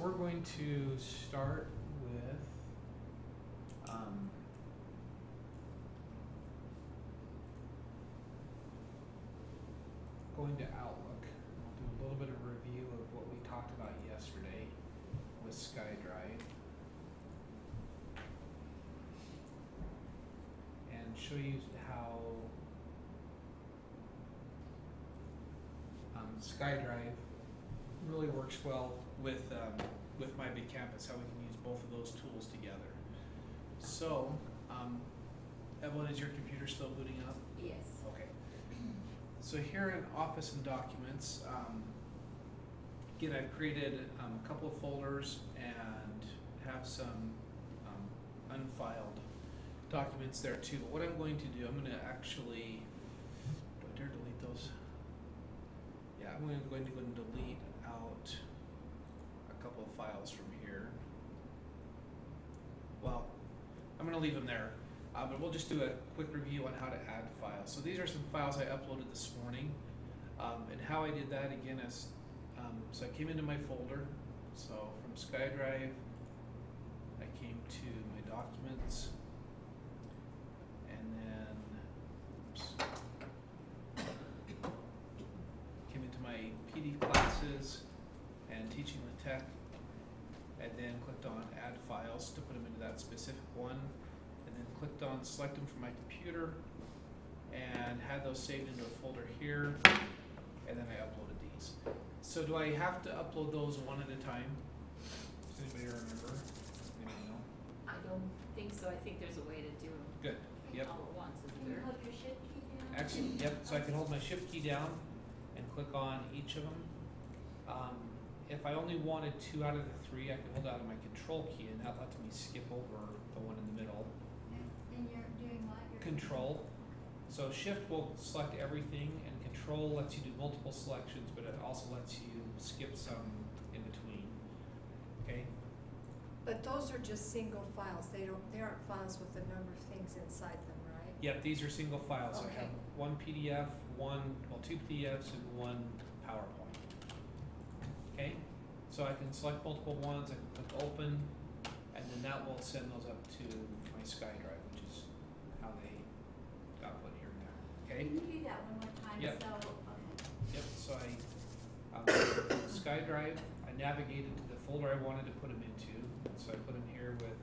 we're going to start with going to Outlook. We'll do a little bit of review of what we talked about yesterday with SkyDrive and show you how SkyDrive really works well with My Big Campus, how we can use both of those tools together. So, Evelyn, is your computer still booting up? Yes. Okay. So here in Office and Documents, again, I've created a couple of folders and have some unfiled documents there too. But what I'm going to do, I'm going to actually, do I dare delete those? Yeah, I'm going to go and delete out a couple of files from here. Well, I'm going to leave them there, but we'll just do a quick review on how to add files. So these are some files I uploaded this morning, and how I did that again is, so I came into my folder. So from SkyDrive, I came to my documents, and then came into my PD classes and teaching with tech, and then clicked on add files to put them into that specific one, and then clicked on select them from my computer and had those saved into a folder here, and then I uploaded these. So do I have to upload those one at a time? Does anybody remember? Anybody know? I don't think so. I think there's a way to do them Good. Yep. all at once. Is Can you there? hold your shift key down? Excellent. Yep. So I can hold my shift key down and click on each of them. If I only wanted 2 out of the 3, I can hold out of my control key, and that lets me skip over the one in the middle. And you're doing what? You're Control. So shift will select everything, and control lets you do multiple selections, but it also lets you skip some in between. Okay. But those are just single files. They aren't files with a number of things inside them, right? Yep, these are single files. So I have Okay. one PDF, two PDFs, and one PowerPoint. Okay, so I can select multiple ones. I can click open, and then that will send those up to my SkyDrive, which is how they got put here now. Okay. Can you do that one more time? Yep. So, okay. Yep. So SkyDrive. I navigated to the folder I wanted to put them into. So I put them here with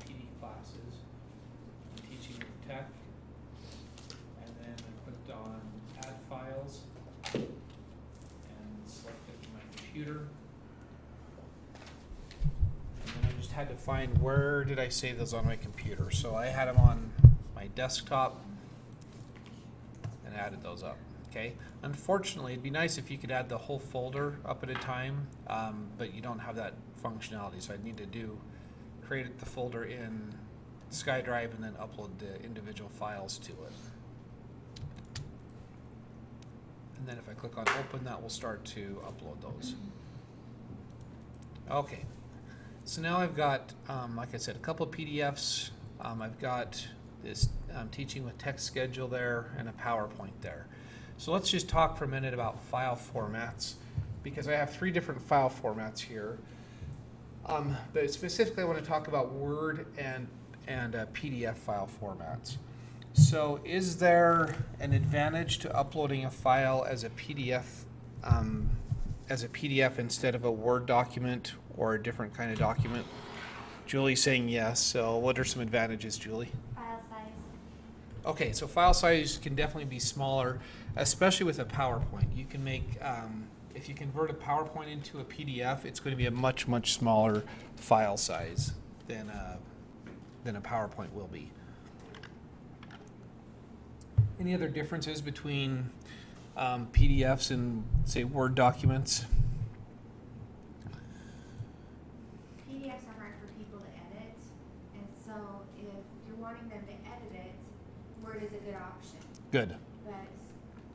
PD classes, teaching with tech, and then I clicked on add files and selected my computer. And then I just had to find where did I save those on my computer. So I had them on my desktop and added those up. Okay. Unfortunately, it'd be nice if you could add the whole folder up at a time, but you don't have that functionality. So I'd need to create the folder in SkyDrive and then upload the individual files to it. And then if I click on open, that will start to upload those. Okay. So now I've got, like I said, a couple of PDFs. I've got this teaching with text schedule there and a PowerPoint there. So let's just talk for a minute about file formats, because I have 3 different file formats here. But specifically I want to talk about Word and PDF file formats. So is there an advantage to uploading a file as a PDF instead of a Word document or a different kind of document? Julie's saying yes. So what are some advantages, Julie? File size. Okay, so file size can definitely be smaller, especially with a PowerPoint. You can make, if you convert a PowerPoint into a PDF, it's going to be a much, much smaller file size than a PowerPoint will be. Any other differences between PDFs and, say, Word documents? PDFs are hard for people to edit, and so if you're wanting them to edit it, Word is a good option. Good. But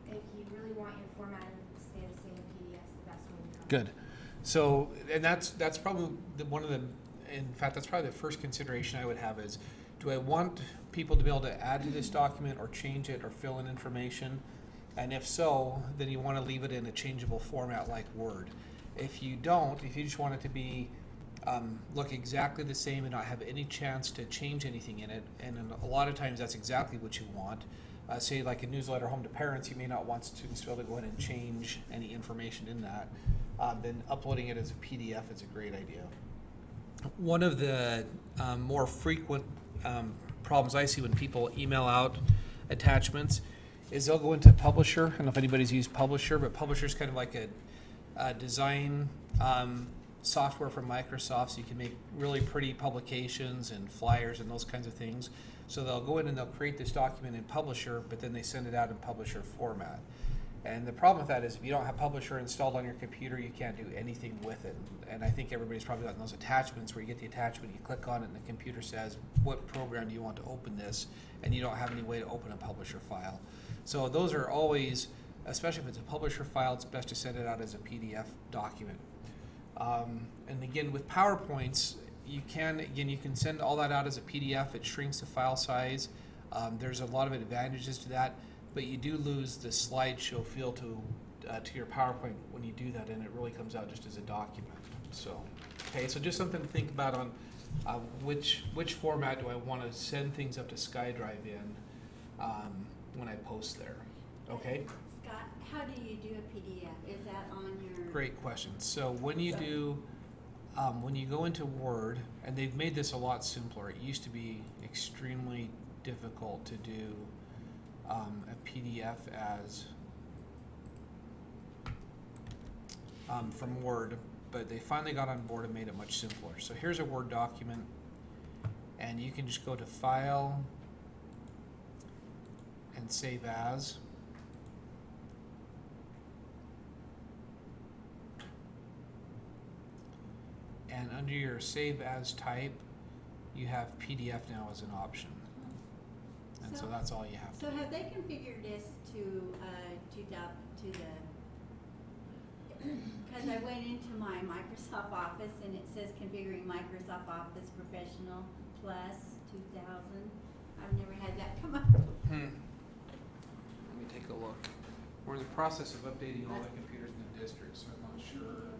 if you really want your formatting to stay the same in PDFs, the best one to come. Good. So, and that's probably one of the, in fact, that's probably the first consideration I would have is, do I want people to be able to add to this document or change it or fill in information? And if so, then you want to leave it in a changeable format like Word. If you don't, if you just want it to be look exactly the same and not have any chance to change anything in it. And then a lot of times that's exactly what you want. Say like a newsletter home to parents, you may not want students to be able to go ahead and change any information in that. Then uploading it as a PDF is a great idea. One of the more frequent problems I see when people email out attachments is they'll go into Publisher. I don't know if anybody's used Publisher, but Publisher is kind of like a design software from Microsoft, so you can make really pretty publications and flyers and those kinds of things. So they'll go in and they'll create this document in Publisher, but then they send it out in Publisher format. And the problem with that is if you don't have Publisher installed on your computer, you can't do anything with it. And I think everybody's probably gotten those attachments where you get the attachment, you click on it, and the computer says, what program do you want to open this? And you don't have any way to open a Publisher file. So those are always, especially if it's a Publisher file, it's best to send it out as a PDF document. And again, with PowerPoints, you can send all that out as a PDF. It shrinks the file size. There's a lot of advantages to that, but you do lose the slideshow feel to your PowerPoint when you do that, and it really comes out just as a document. So, okay, so just something to think about on which format do I want to send things up to SkyDrive in when I post there. Okay. Scott, how do you do a PDF? Is that on your? Great question. So when you do, when you go into Word, and they've made this a lot simpler. It used to be extremely difficult to do a PDF as from Word, but they finally got on board and made it much simpler. So here's a Word document, and you can just go to File and Save As. And under your Save As type, you have PDF now as an option. And so that's all you have to So do. have they configured this to the, because I went into my Microsoft Office and it says configuring Microsoft Office Professional Plus 2000. I've never had that come up. Let me take a look. We're in the process of updating all the computers in the district, so I'm not sure.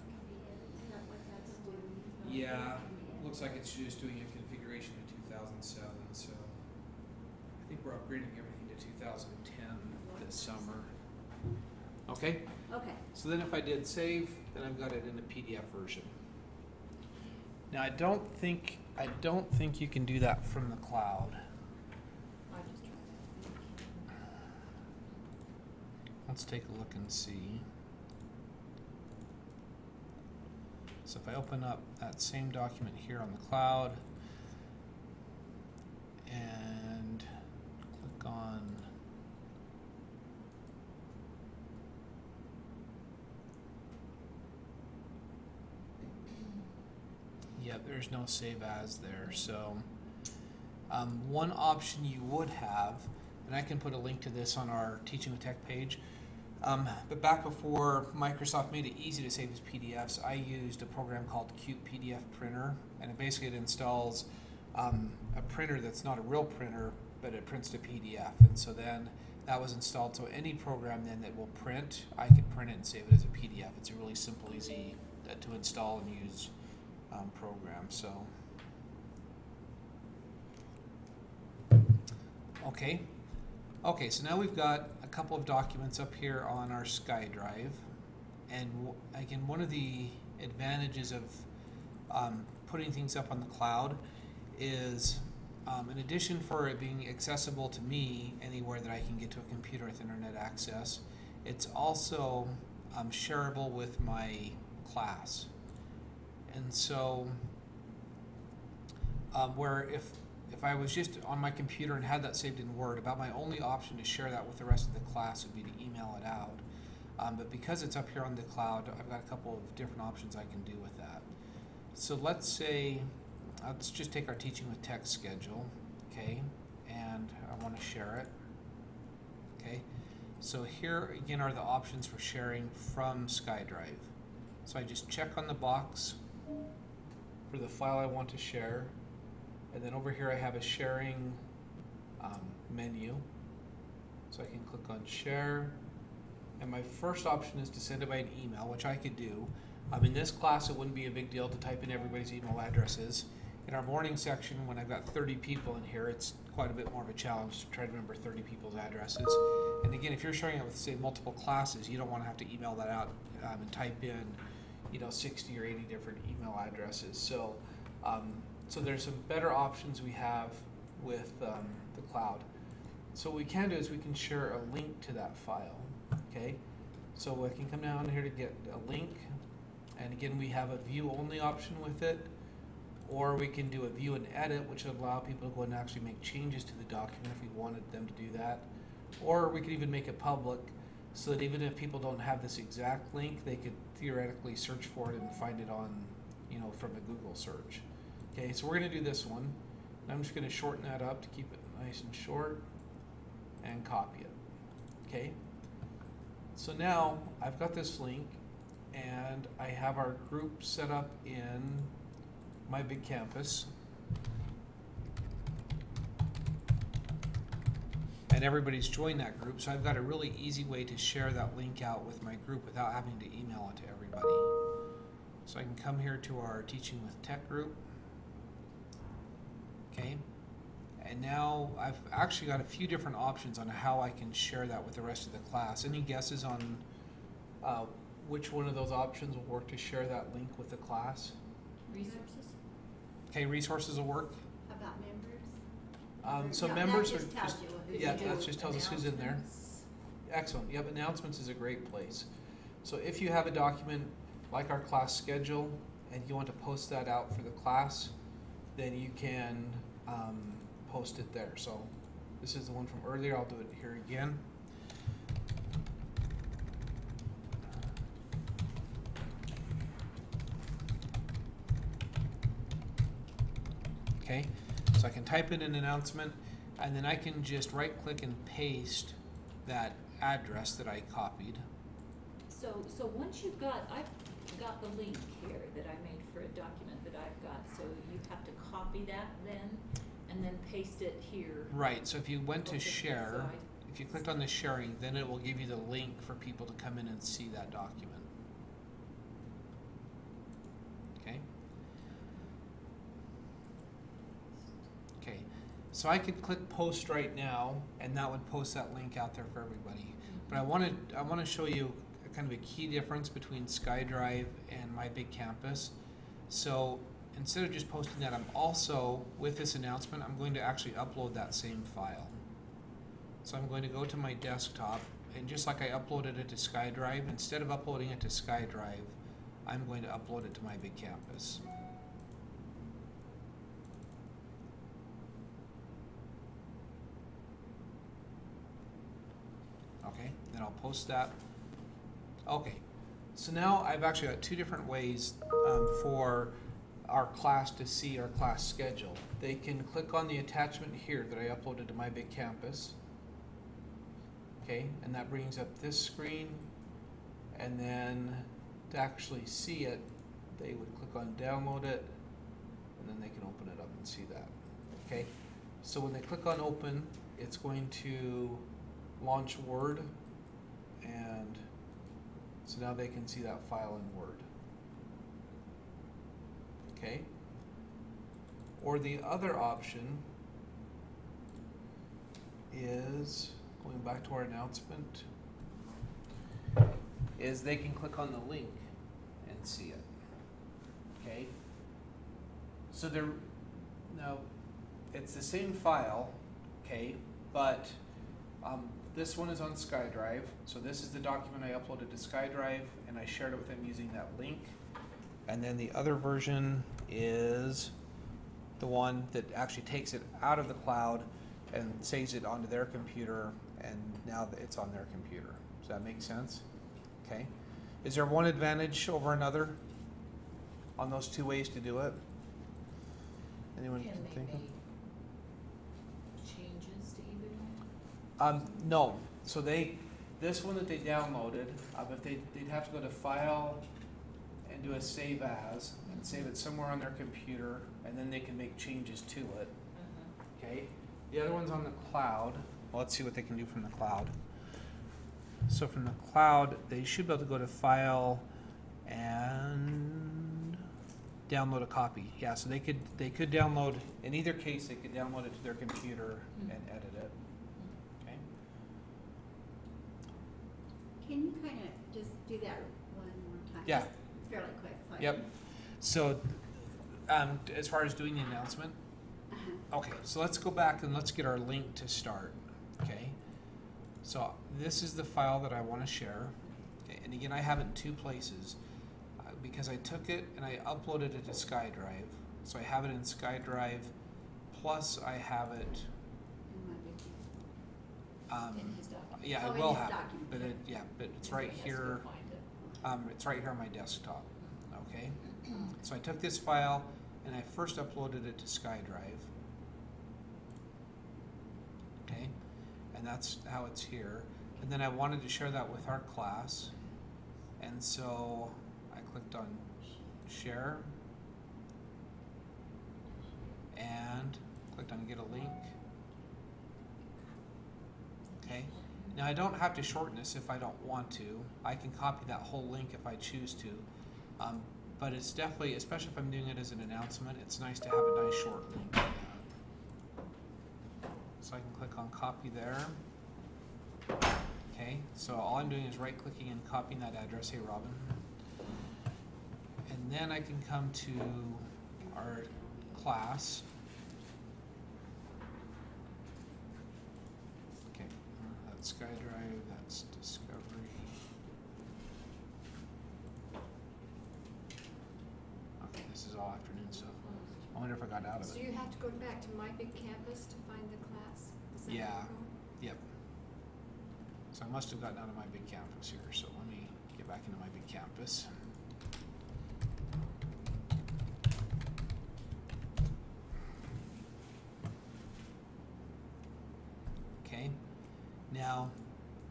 Is that what that's doing? Yeah, looks like it's just doing a configuration to 2007, so I think we're upgrading everything to 2010 this summer. Okay? Okay. So then if I did save, then I've got it in a PDF version. Now I don't think you can do that from the cloud. Let's take a look and see. So if I open up that same document here on the cloud and click on there's no save as there. So one option you would have, and I can put a link to this on our Teaching with Tech page, but back before Microsoft made it easy to save as PDFs, I used a program called Qt PDF Printer, and it installs a printer that's not a real printer, but it prints to PDF. And so then that was installed. So any program then that will print, I can print it and save it as a PDF. It's a really simple, easy to install and use program. So, okay, so now we've got a couple of documents up here on our SkyDrive, and again, one of the advantages of putting things up on the cloud is, in addition for it being accessible to me anywhere that I can get to a computer with internet access, it's also shareable with my class. And so, where if I was just on my computer and had that saved in Word, about my only option to share that with the rest of the class would be to email it out. But because it's up here on the cloud, I've got a couple of different options I can do with that. So let's say, let's just take our Teaching with Tech schedule, okay, and I want to share it, okay. So here again are the options for sharing from SkyDrive. So I just check on the box for the file I want to share, and then over here I have a sharing menu. So I can click on share, and my first option is to send it by an email, which I could do, In this class, it wouldn't be a big deal to type in everybody's email addresses. In our morning section, when I've got 30 people in here, it's quite a bit more of a challenge to try to remember 30 people's addresses. And again, if you're showing up with, say, multiple classes, you don't want to have to email that out and type in, 60 or 80 different email addresses. So, so there's some better options we have with the cloud. So what we can do is we can share a link to that file, okay? So I can come down here to get a link, and again, we have a view only option with it, or we can do a view and edit, which would allow people to go and actually make changes to the document if we wanted them to do that. Or we could even make it public, so that even if people don't have this exact link, they could theoretically search for it and find it on, from a Google search. Okay, so we're gonna do this one. And I'm just gonna shorten that up to keep it nice and short and copy it, okay? So now I've got this link and I have our group set up in My Big Campus. And everybody's joined that group, so I've got a really easy way to share that link out with my group without having to email it to everybody. So I can come here to our Teaching with Tech group. Okay, and now I've actually got a few different options on how I can share that with the rest of the class. Any guesses on which one of those options will work to share that link with the class? Resources? Okay, resources will work. How about members? So No, members that are just tells you who yeah, you do. that just tells us who's in there. Excellent. Yep, announcements is a great place. So if you have a document like our class schedule and you want to post that out for the class, then you can post it there. So this is the one from earlier. I'll do it here again. Okay, so I can type in an announcement, and then I can just right click and paste that address that I copied. So once you've got, I've got the link here that I made for a document that I've got, so you have to copy that then, and then paste it here. Right, so if you went to Okay, share, so if you clicked on the sharing, then it will give you the link for people to come in and see that document. Okay? Okay, so I could click post right now, and that would post that link out there for everybody. But I want to show you kind of a key difference between SkyDrive and My Big Campus. So instead of just posting that, I'm also, with this announcement, I'm going to actually upload that same file. So I'm going to go to my desktop, and just like I uploaded it to SkyDrive, instead of uploading it to SkyDrive, I'm going to upload it to My Big Campus. Okay, then I'll post that. Okay, so now I've actually got two different ways for our class to see our class schedule. They can click on the attachment here that I uploaded to My Big Campus. Okay, and that brings up this screen, and then to actually see it, they would click on download it, and then they can open it up and see that. Okay, so when they click on open, it's going to launch Word, and so now they can see that file in Word. Okay, or the other option is, going back to our announcement, is they can click on the link and see it. Okay, so now it's the same file, okay, but this one is on SkyDrive. So this is the document I uploaded to SkyDrive, and I shared it with them using that link. And then the other version is the one that actually takes it out of the cloud and saves it onto their computer, and now it's on their computer. Does that make sense? Okay. Is there one advantage over another on those two ways to do it? Anyone Can they think of? make changes to either one? No. So this one that they downloaded, if they'd have to go to File and do a Save As and save it somewhere on their computer, and then they can make changes to it. Okay. The other one's on the cloud. Well, let's see what they can do from the cloud. So from the cloud, they should be able to go to File and download a copy. Yeah, so they could download, in either case, they could download it to their computer and edit it. Okay. Can you kind of just do that one more time? Yeah. Just fairly quick. So I Yep. can- So, as far as doing the announcement, okay, so let's go back and let's get our link to start, okay? So this is the file that I want to share, okay? And again, I have it in two places because I took it and I uploaded it to SkyDrive. So I have it in SkyDrive, plus I have it, In my big- In his document. yeah, Oh, I in will his have it, document. but but it's right He has to here. find it. It's right here on my desktop, okay? So I took this file and I first uploaded it to SkyDrive. Okay, and that's how it's here. And then I wanted to share that with our class. And so I clicked on share and clicked on get a link. Okay, now I don't have to shorten this if I don't want to. I can copy that whole link if I choose to. But it's definitely, especially if I'm doing it as an announcement, it's nice to have a nice short link. So I can click on copy there. Okay, so all I'm doing is right clicking and copying that address. Hey Robin. And then I can come to our class. Okay, that's SkyDrive, that's Discovery. Okay, this is all afternoon stuff. I wonder if I got out of So it. you have to go back to My Big Campus to find the class? Is that Yeah. how you go? Yep. So I must have gotten out of my big campus here, so let me get back into my big campus. Okay, now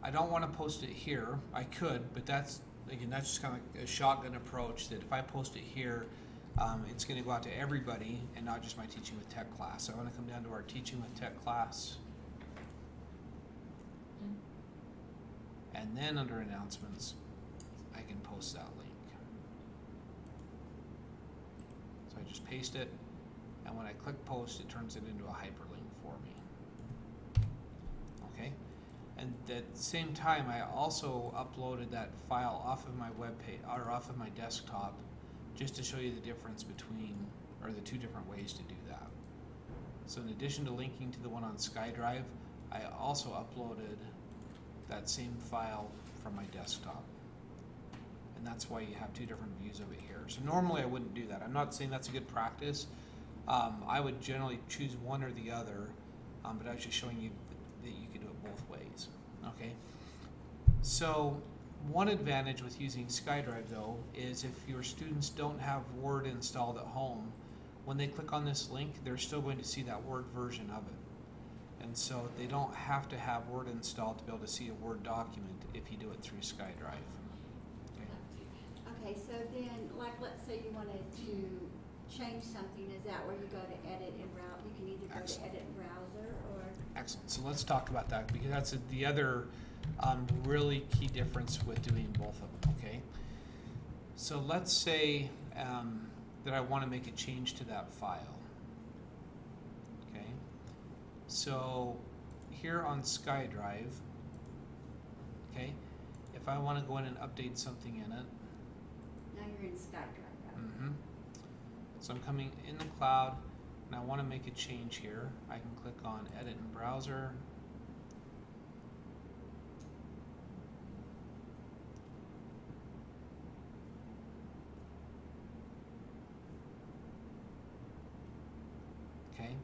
I don't want to post it here. I could, but that's, again, that's just kind of like a shotgun approach that if I post it here, it's going to go out to everybody and not just my Teaching with Tech class. So I want to come down to our Teaching with Tech class. And then under announcements, I can post that link. So I just paste it, and when I click post, it turns it into a hyperlink for me. Okay, and at the same time, I also uploaded that file off of my web page or off of my desktop, just to show you the difference between, or the two different ways to do that. So in addition to linking to the one on SkyDrive, I also uploaded that same file from my desktop. And that's why you have two different views of it here. So normally I wouldn't do that. I'm not saying that's a good practice. I would generally choose one or the other, but I was just showing you that you could do it both ways. Okay. So one advantage with using SkyDrive though is if your students don't have Word installed at home, when they click on this link, they're still going to see that Word version of it. And so they don't have to have Word installed to be able to see a Word document if you do it through SkyDrive. Okay. Okay, so then, like, let's say you wanted to change something, is that where you go to edit and browse? You can either go to Excellent. edit and browser or, Excellent. So let's talk about that because that's the other really key difference with doing both of them. Okay. So let's say that I want to make a change to that file. Okay. So here on SkyDrive, okay, if I want to go in and update something in it, now you're in SkyDrive, right? mm-hmm. So I'm coming in the cloud and I want to make a change here. I can click on Edit in Browser. Okay.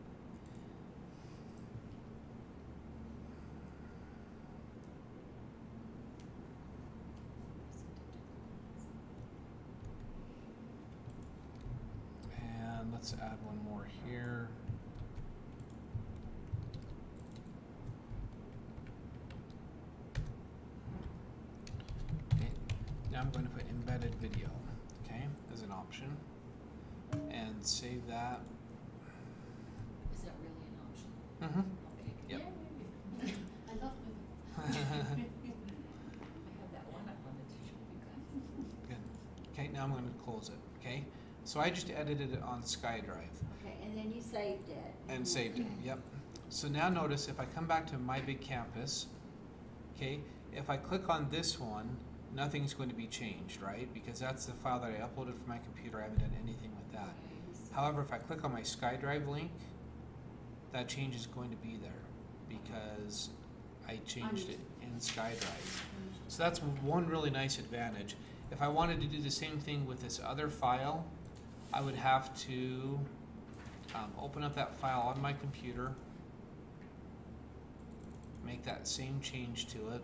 And let's add one more here. Okay. Now I'm going to put embedded video, okay, as an option. And save that. Is that really an option? Mm-hmm. Okay. Yep. Yay. I love movies. I have that one I wanted to show you guys. Good. Okay, I'm going to close it, okay? So I just edited it on SkyDrive Okay, and then you saved it. and saved it, yep. So now notice if I come back to My Big Campus, okay, if I click on this one, nothing's going to be changed, right? Because that's the file that I uploaded from my computer. I haven't done anything with that. However, if I click on my SkyDrive link, that change is going to be there because I changed it in SkyDrive. So that's one really nice advantage. If I wanted to do the same thing with this other file, I would have to open up that file on my computer, make that same change to it.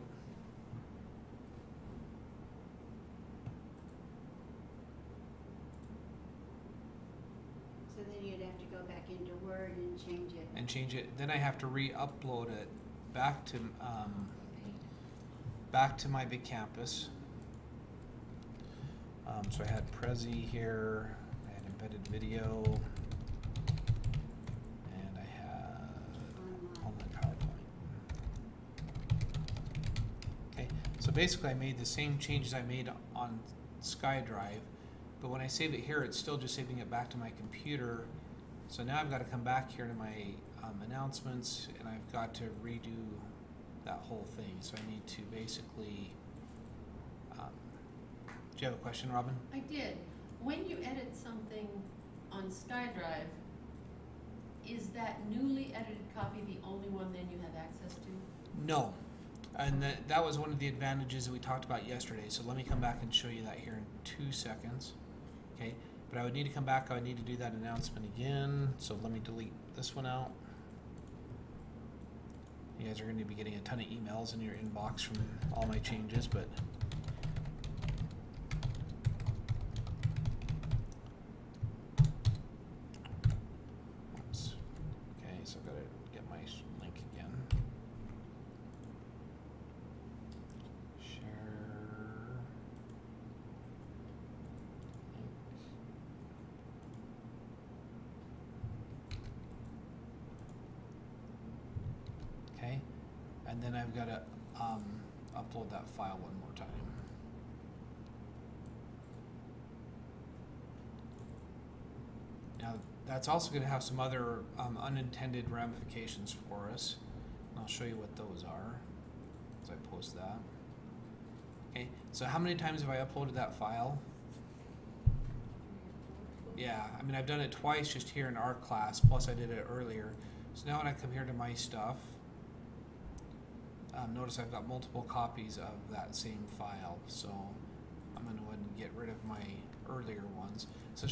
So then you'd have to go back into Word and change it. And change it. Then I have to re-upload it back to My Big Campus. So I had Prezi here, I had embedded video, and I had online PowerPoint. Okay, so basically I made the same changes I made on SkyDrive, but when I save it here, it's still just saving it back to my computer. So now I've got to come back here to my announcements, and I've got to redo that whole thing. So I need to basically, do you have a question, Robin? I did. When you edit something on SkyDrive, is that newly edited copy the only one then you have access to? No. And that was one of the advantages that we talked about yesterday. So let me come back and show you that here in 2 seconds. Okay, but I would need to come back. I would need to do that announcement again. So let me delete this one out. You guys are going to be getting a ton of emails in your inbox from all my changes, but oops. Okay, so I've got to get my link again. Share link. Okay, and then I've got to upload that file one more time. Now that's also going to have some other unintended ramifications for us, and I'll show you what those are as I post that. Okay, so how many times have I uploaded that file? Yeah, I mean I've done it twice just here in our class, plus I did it earlier. So now when I come here to my stuff, notice I've got multiple copies of that same file, so I'm going to go ahead and get rid of my earlier ones. So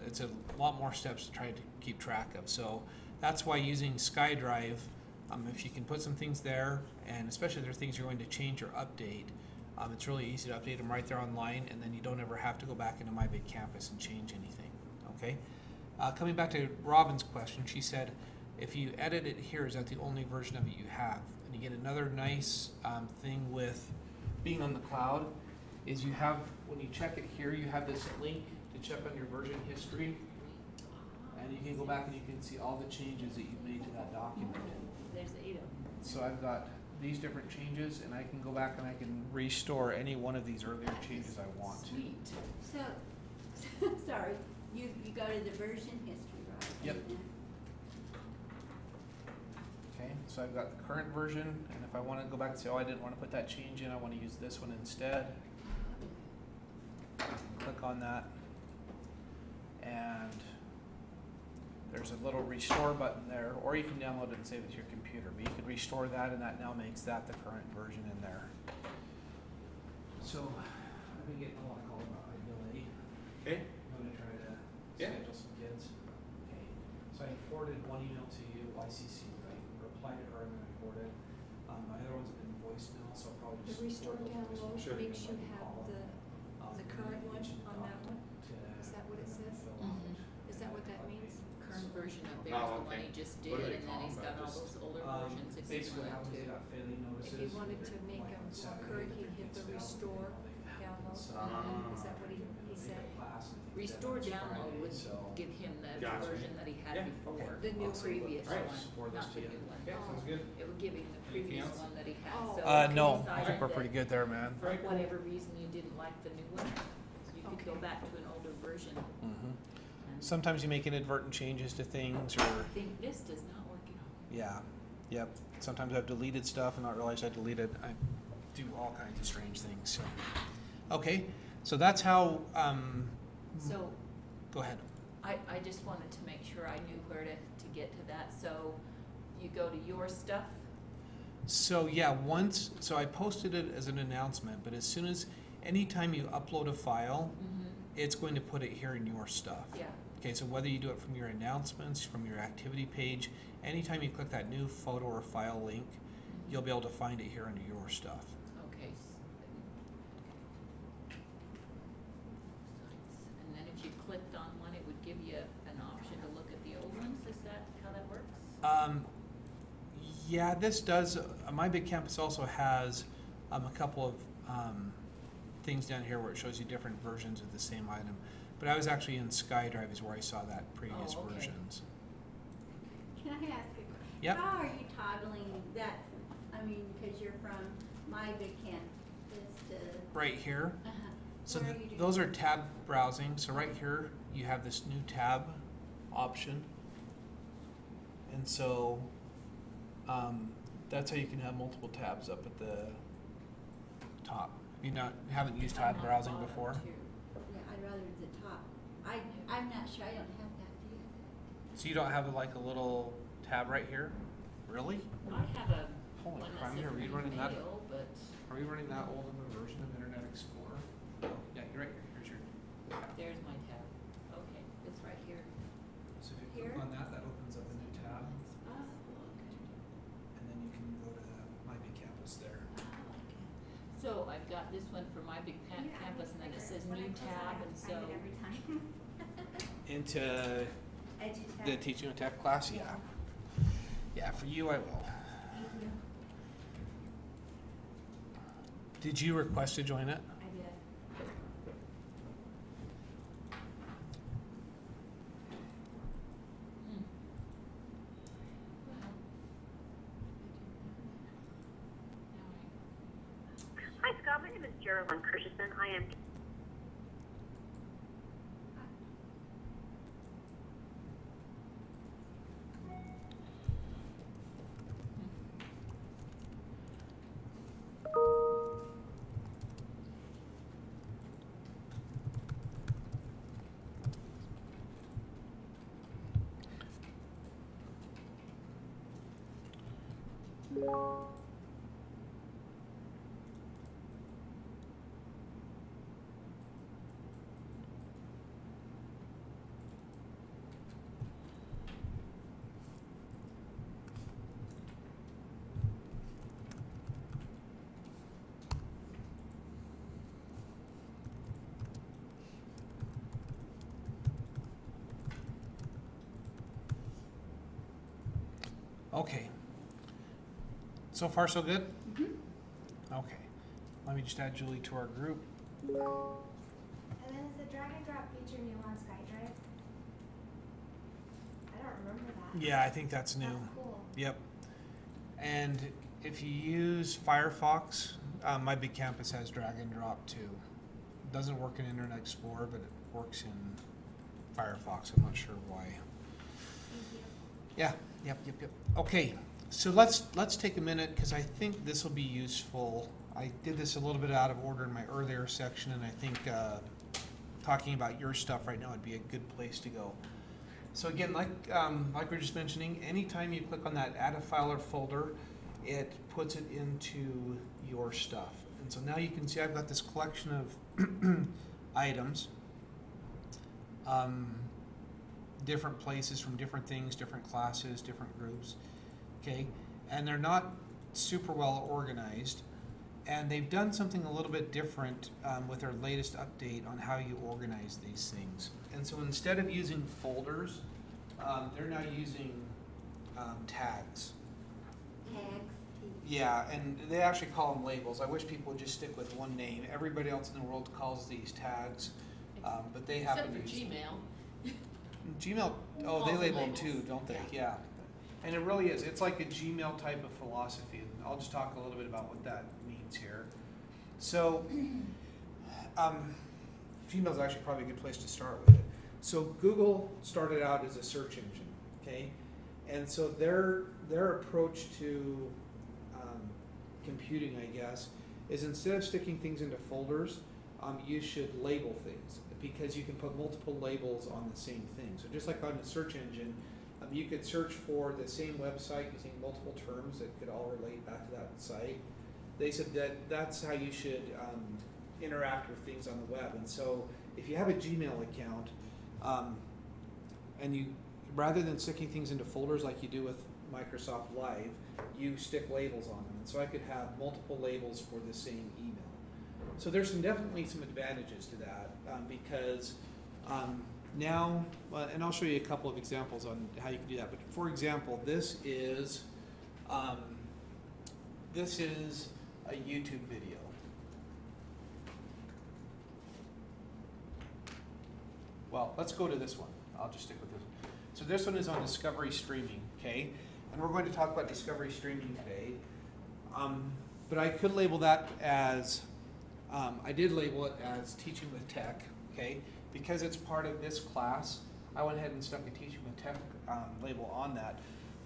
it's a lot more steps to try to keep track of. So that's why using SkyDrive, if you can put some things there, and especially if there are things you're going to change or update, it's really easy to update them right there online, and then you don't ever have to go back into My Big Campus and change anything. Okay. Coming back to Robin's question, she said, if you edit it here, is that the only version of it you have? And you get another nice thing with being on the cloud is you have, when you check it here, you have this link to check on your version history, and you can go back and you can see all the changes that you've made to that document. There's 8 of them. So I've got these different changes, and I can go back and I can restore any one of these earlier changes I want to. Sweet. So, sorry, you go to the version history, right? Yep. Okay, so I've got the current version, and if I want to go back and say, oh, I didn't want to put that change in, I want to use this one instead, I can click on that, and there's a little restore button there, or you can download it and save it to your computer, but you could restore that, and that now makes that the current version in there. So I've been getting a lot of calls about my delay. Okay. I'm going to try to Yeah. schedule some kids. Okay, so I forwarded one email to you, YCC, right? Replied to her and then I forwarded. My other ones have been voicemail, so I'll probably The just restore forward those download voicemails. makes you have the current one mentioned on that one? to Is that what it says? fill out. Mhm. Is that what that means? Current version of Oh, there's the one okay. he just What do did, they and call then he's them? got all Just- those older versions if you Basically what wanted happens is to. got failing notices. If you wanted to They're make like them on more Saturday, current, if he'd hit it's the failed, restore they've failed. download. So, Is that what he they said? get class and I think Restore deadline's download Friday, would so give him the Gotcha. version that he had Yeah. before, The new the previous Alright, one, just forward not those the to you. new one. Okay, sounds good. It would give him the previous else? one that he had, Oh. so if you No, I decided think we're pretty that good there, man. for whatever reason you didn't like the new one, you could go Okay. back to an older version. And Sometimes you make inadvertent changes to things, or I think this does not work at all. yeah, yep. Sometimes I've deleted stuff and not realized I deleted. I do all kinds of strange things. So, okay, so that's how. So Go ahead. I just wanted to make sure I knew where to get to that. So you go to your stuff. So yeah, so I posted it as an announcement, but as soon as anytime you upload a file, it's going to put it here in your stuff. Yeah. Okay, so whether you do it from your announcements, from your activity page, anytime you click that new photo or file link, you'll be able to find it here under your stuff. Okay. And then if you clicked on one, it would give you an option to look at the old ones. Is that how that works? Yeah, this does. My Big Campus also has a couple of things down here where it shows you different versions of the same item. But I was actually in SkyDrive is where I saw that previous Oh, okay. versions. Can I ask a question? Yep. How are you toggling that, I mean, because you're from my big campus to, Right here. So Where are you doing those are tab browsing. So right here you have this new tab option. And so that's how you can have multiple tabs up at the top. You haven't used tab On the browsing bottom, before? too. yeah, I'd rather the top. I'm not sure, I don't have that, do you? So you don't have like a little tab right here? Really? I have a Holy one crap, that's are we in running that? mail, but Are we running that old of a version of Internet Explorer? Yeah, you're right here. Here's your tab. there's my tab. Okay, it's right here. So if you Here? click on that, that opens up a new tab, Oh, okay. and then you can go to My Big Campus there. Oh, okay. So I've got this one for my big Yeah, campus, and then it says when I new close it, I tab, have and to so. find it every time. Into EduTech. the Teaching with Tech class, yeah. Yeah, for you I will. Thank you. Did you request to join it? I did. Hmm. Well, Hi, Scott. My name is Geraldine Christensen. I am. Okay. So far so good? Mm-hmm. Okay. Let me just add Julie to our group. And then is the drag and drop feature new on SkyDrive? I don't remember that. Yeah, I think that's new. That's cool. Yep. And if you use Firefox, My Big Campus has drag and drop too. It doesn't work in Internet Explorer, but it works in Firefox. I'm not sure why. Thank you. Yeah, yep. Okay, so let's take a minute because I think this will be useful. I did this a little bit out of order in my earlier section, and I think talking about your stuff right now would be a good place to go. So again, like we were just mentioning, anytime you click on that add a file or folder, it puts it into your stuff. And so now you can see I've got this collection of items, different places from different things, different classes, different groups, okay? And they're not super well organized. And they've done something a little bit different with their latest update on how you organize these things. And so instead of using folders, they're now using tags. Tags. Yeah, and they actually call them labels. I wish people would just stick with one name. Everybody else in the world calls these tags, but they happen Except to for use Gmail. Gmail. Oh, All they the label them labels. too, don't they? Yeah. Yeah. And it really is. It's like a Gmail type of philosophy. I'll just talk a little bit about what that means here. So, Gmail is actually probably a good place to start with it. So Google started out as a search engine, okay? And so their approach to computing, I guess, is instead of sticking things into folders, you should label things, because you can put multiple labels on the same thing. So just like on the search engine, you could search for the same website using multiple terms that could all relate back to that site. They said that that's how you should interact with things on the web. And so if you have a Gmail account, and you, rather than sticking things into folders like you do with Microsoft Live, you stick labels on them. And so I could have multiple labels for the same email. So there's definitely some advantages to that, because now, and I'll show you a couple of examples on how you can do that. But for example, this is a YouTube video. Well, let's go to this one. I'll just stick with this one. So this one is on Discovery Streaming, okay? And we're going to talk about Discovery Streaming today. But I could label that as, I did label it as Teaching with Tech, okay? Because it's part of this class, I went ahead and stuck a Teaching with Tech label on that.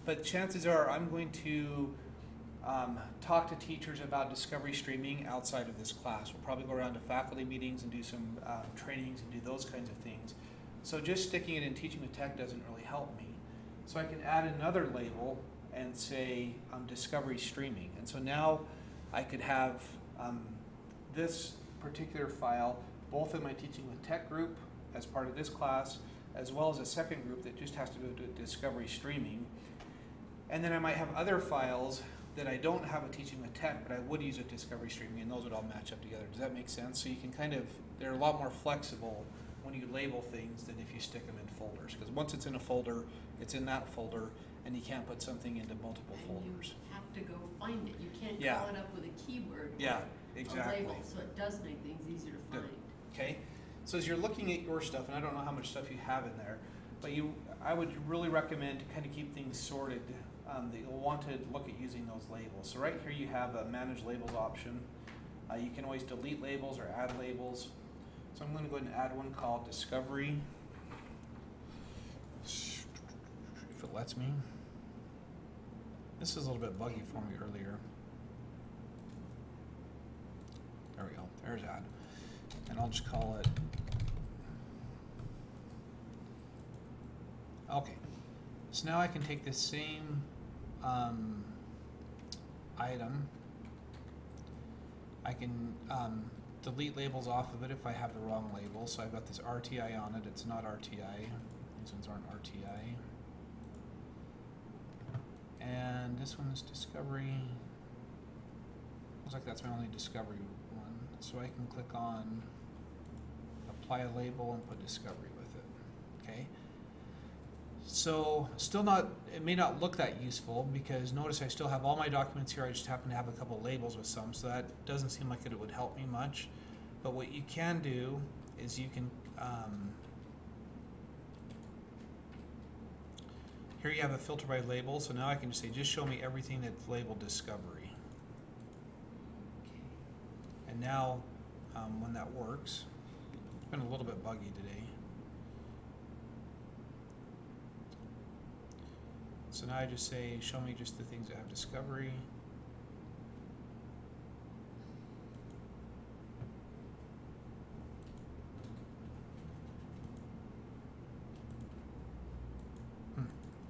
But chances are I'm going to talk to teachers about Discovery Streaming outside of this class. We'll probably go around to faculty meetings and do some trainings and do those kinds of things. So just sticking it in Teaching with Tech doesn't really help me. So I can add another label and say Discovery Streaming. And so now I could have this particular file both in my Teaching with Tech group as part of this class, as well as a second group that just has to do with Discovery Streaming. And then I might have other files that I don't have a Teaching with Tech, but I would use a Discovery Streaming, and those would all match up together. Does that make sense? So you can kind of, they're a lot more flexible when you label things than if you stick them in folders. Because once it's in a folder, it's in that folder, and you can't put something into multiple And folders. you have to go find it. You can't Yeah. call it up with a keyword. Yeah, or exactly. A label, so it does make things easier to Good. find. Okay, so as you're looking at your stuff, and I don't know how much stuff you have in there, but I would really recommend to kind of keep things sorted. That you'll want to look at using those labels. So right here you have a Manage Labels option. You can always delete labels or add labels. So I'm going to go ahead and add one called Discovery. If it lets me. This is a little bit buggy for me earlier. There we go. There's add. And I'll just call it. Okay. So now I can take this same item. I can delete labels off of it if I have the wrong label. So I've got this RTI on it. It's not RTI. These ones aren't RTI. And this one is Discovery. Looks like that's my only Discovery one. So I can click on Apply a Label and put Discovery with it. Okay. So still not, it may not look that useful, because notice I still have all my documents here. I just happen to have a couple labels with some, so that doesn't seem like it would help me much. But what you can do is you can, here you have a filter by label, so now I can just say, just show me everything that's labeled Discovery. Okay. And now, when that works, it's been a little bit buggy today. So now I just say, show me just the things that have Discovery.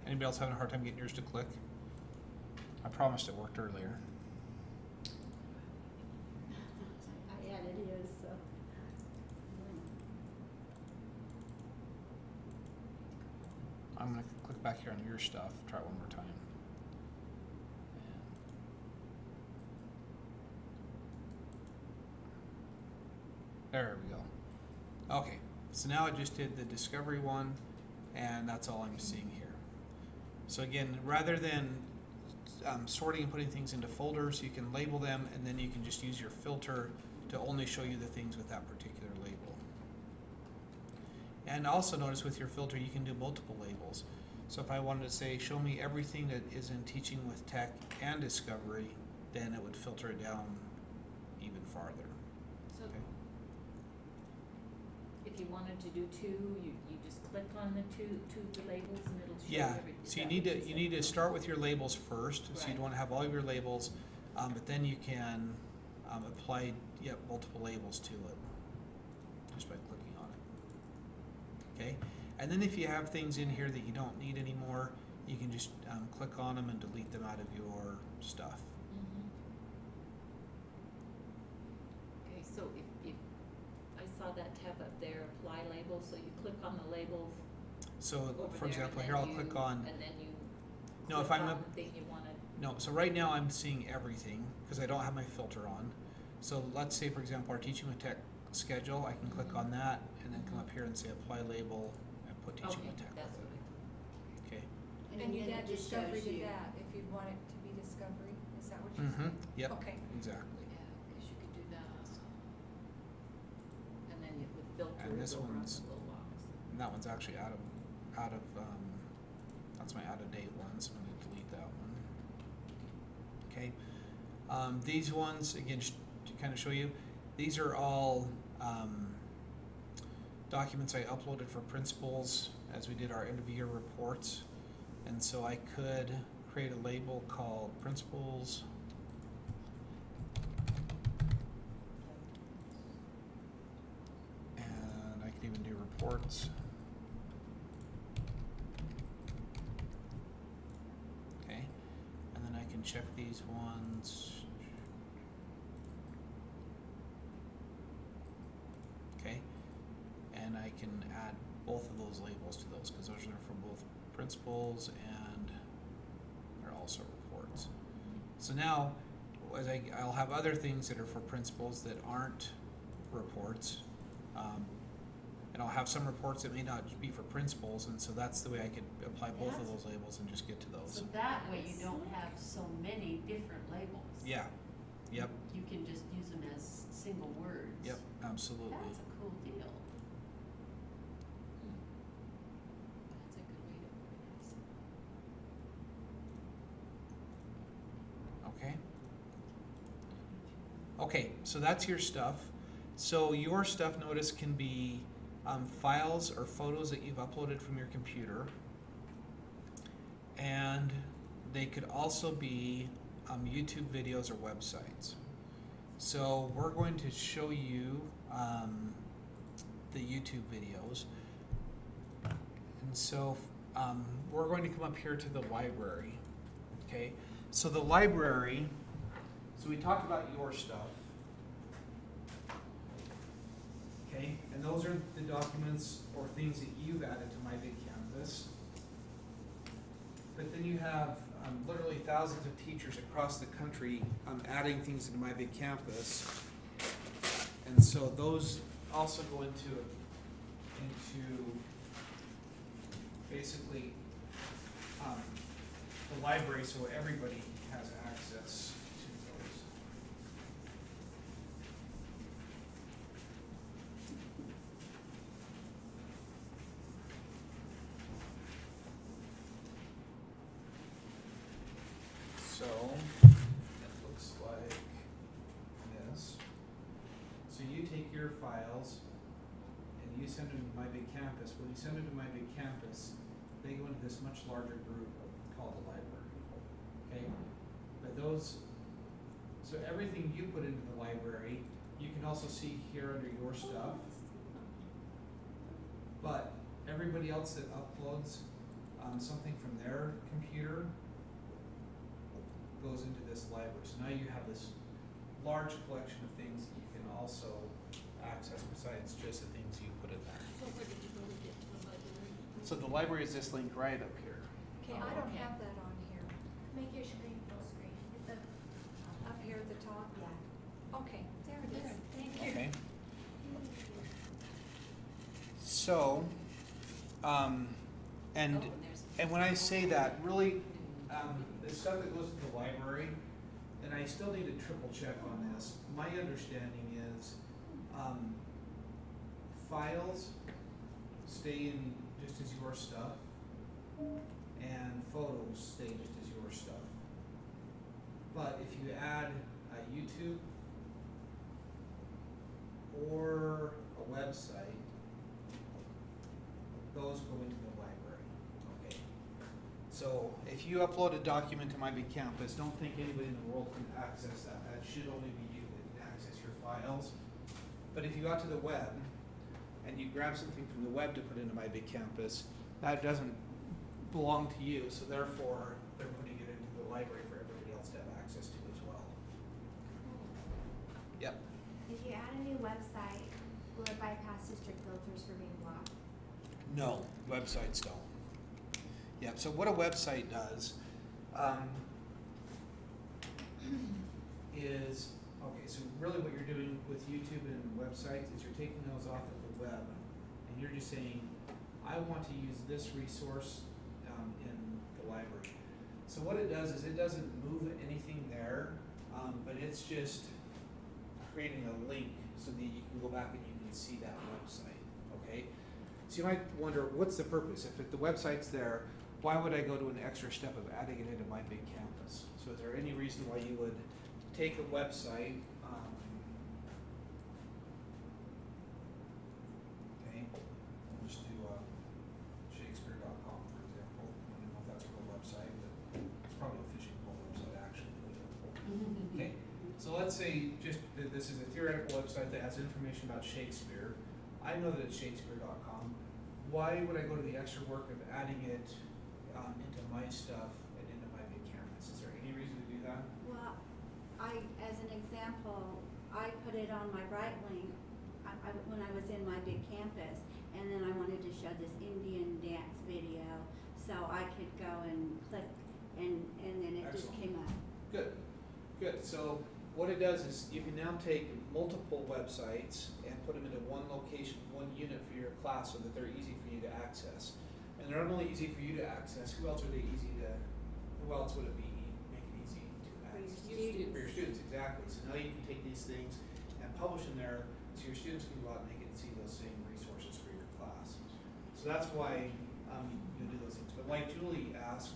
Anybody else having a hard time getting yours to click? I promised it worked earlier. I added his, so. I'm going to click back here on your stuff, try it one more time. There we go. Okay, so now I just did the Discovery one, and that's all I'm seeing here. So again, rather than sorting and putting things into folders, you can label them, and then you can just use your filter to only show you the things with that particular label. And also notice with your filter you can do multiple labels. So if I wanted to say, show me everything that is in Teaching with Tech and Discovery, then it would filter it down even farther. So Okay. if you wanted to do two, you just click on the two labels and it'll show Yeah, everything. so you need to start with your labels first, so you'd Right. wanna have all of your labels, but then you can, apply, multiple labels to it, just by clicking on it. Okay, and then if you have things in here that you don't need anymore, you can just, click on them and delete them out of your stuff. Mhm. Okay, so if, I saw that tab up there, apply labels, so you click on the label So, over for there, example, and here then I'll click on, and then you no, if click I'm on up, the thing you wanna, no, so right now I'm seeing everything, cause I don't have my filter on. So let's say, for example, our Teaching with Tech schedule, I can click on that, and then come up here and say apply label, and put Teaching okay, with Tech. that's what Okay, And you'd then add it just discovery shows to you. that if you'd want it to be discovery, is that what you're mm-hmm, saying? yep, Okay. exactly. yeah, cause you could do that also. And then you with filters And this over on one's- the little box. And that one's actually out of, that's my out of date one, so I'm gonna delete that one. Okay, these ones, again, just to kind of show you, these are all, documents I uploaded for principals as we did our end of year reports. And so I could create a label called principals. And I can even do reports. Okay, and then I can check these ones. Okay, and I can add both of those labels to those because those are for both principals and they're also reports. So now, as I'll have other things that are for principals that aren't reports. And I'll have some reports that may not be for principals, and so that's the way I could apply both of those labels and just get to those. So that way you don't have so many different labels. Yeah, yep, You can just use them as single words. yep, absolutely. That's a cool deal. That's a good way to organize. Okay. Okay, so that's your stuff. So your stuff, notice, can be files or photos that you've uploaded from your computer. And they could also be YouTube videos or websites. So we're going to show you the YouTube videos. And so we're going to come up here to the library. Okay, so the library, so we talked about your stuff. Okay, and those are the documents or things that you've added to My Big Campus. But then you have literally thousands of teachers across the country adding things into My Big Campus. And so those also go into basically the library, so everybody has access to those. So it looks like this. So you take your files and you send them to My Big Campus. When you send them to My Big Campus, they go into this much larger group called the library. Okay? But those, so everything you put into the library, you can also see here under your stuff. But everybody else that uploads something from their computer goes into this library. So now you have this large collection of things that you can also access besides just the things you put in there. So where did you go to get to the library? So the library is this link right up here. Okay, Oh, I don't okay. have that on here. Make your screen full screen. Hit the Up here at the top? yeah. Okay, there it is. Thank you. Okay. So, and Oh, there's- and when I say that, really, the stuff that goes to the library, and I still need to triple check on this. My understanding is, files stay in just as your stuff, and photos stay just as your stuff. But if you add a YouTube or a website, So if you upload a document to My Big Campus, don't think anybody in the world can access that. That should only be you that can access your files. But if you got to the web and you grab something from the web to put into My Big Campus, that doesn't belong to you, so therefore they're putting it into the library for everybody else to have access to as well. Yep. If you add a new website, will it bypass district filters for being blocked? No, websites don't. Yep, so what a website does is, okay, so really what you're doing with YouTube and websites is you're taking those off of the web and you're just saying, I want to use this resource in the library. So what it does is it doesn't move anything there, but it's just creating a link so that you can go back and you can see that website, okay? So you might wonder, what's the purpose? If the website's there, why would I go to an extra step of adding it into My Big Campus? So is there any reason why you would take a website, okay, we'll just do Shakespeare.com for example. I don't know if that's a real website, but it's probably a phishing website actually. Okay, so let's say this is a theoretical website that has information about Shakespeare. I know that it's Shakespeare.com. Why would I go to the extra work of adding it into my stuff and into My Big Campus? Is there any reason to do that? Well, as an example, I put it on my Brightling when I was in My Big Campus, and then I wanted to show this Indian dance video, so I could go and click, and then it just Excellent. came up. Good, good. So what it does is you can now take multiple websites and put them into one location, one unit for your class so that they're easy for you to access. And they're not only easy for you to access, who else would it be? Make it easy to access? For your students, exactly. So now you can take these things and publish them there so your students can go out and they can see those same resources for your class. So that's why you do those things. But like Julie asked,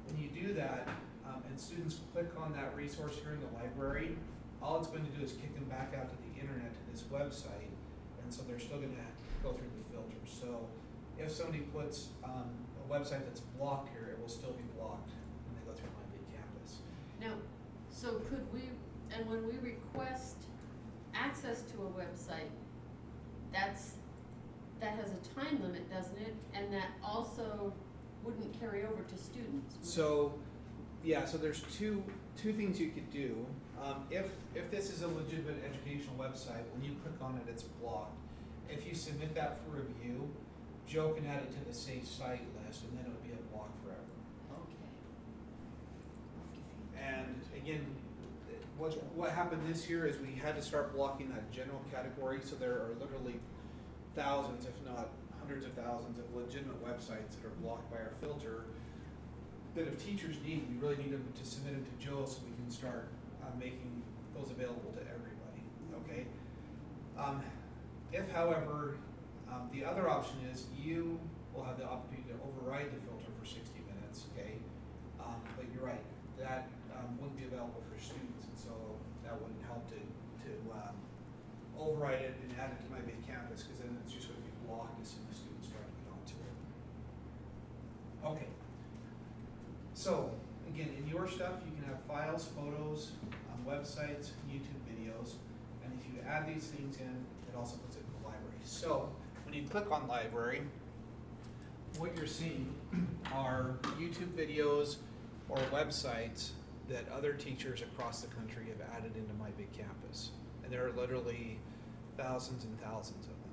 when you do that and students click on that resource here in the library, all it's going to do is kick them back out to the internet to this website, and so they're still going to go through the filters. So if somebody puts a website that's blocked here, it will still be blocked when they go through My Big Campus. Now, so could we, and when we request access to a website, that has a time limit, doesn't it? And that also wouldn't carry over to students. would it? So, yeah, so there's two things you could do. If this is a legitimate educational website, when you click on it, it's blocked. If you submit that for review, Joe can add it to the safe site list, and then it would be a block forever. Okay. And again, what happened this year is we had to start blocking that general category, so there are literally thousands, if not hundreds of thousands, of legitimate websites that are blocked by our filter that if teachers need, we really need them to submit them to Joe so we can start making those available to everybody, okay? If, however, the other option is you will have the opportunity to override the filter for 60 minutes, okay? But you're right, that wouldn't be available for students, and so that wouldn't help to override it and add it to My Big Campus, because then it's just going to be blocked as soon as students try to get onto it. Okay. So, again, in your stuff, you can have files, photos, websites, YouTube videos, and if you add these things in, it also puts it in the library. So, when you click on library, what you're seeing are YouTube videos or websites that other teachers across the country have added into My Big Campus. And there are literally thousands and thousands of them.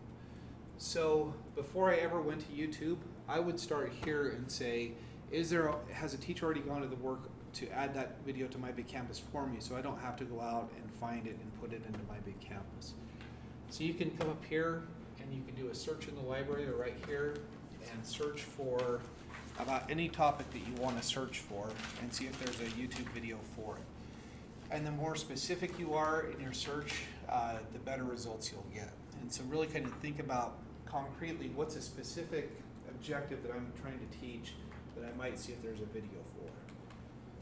So, before I ever went to YouTube, I would start here and say, has a teacher already gone to the work to add that video to My Big Campus for me, so I don't have to go out and find it and put it into My Big Campus. So you can come up here and you can do a search in the library or right here and search for about any topic that you want to search for and see if there's a YouTube video for it. And the more specific you are in your search, the better results you'll get. And so really kind of think about concretely what's a specific objective that I'm trying to teach that I might see if there's a video for.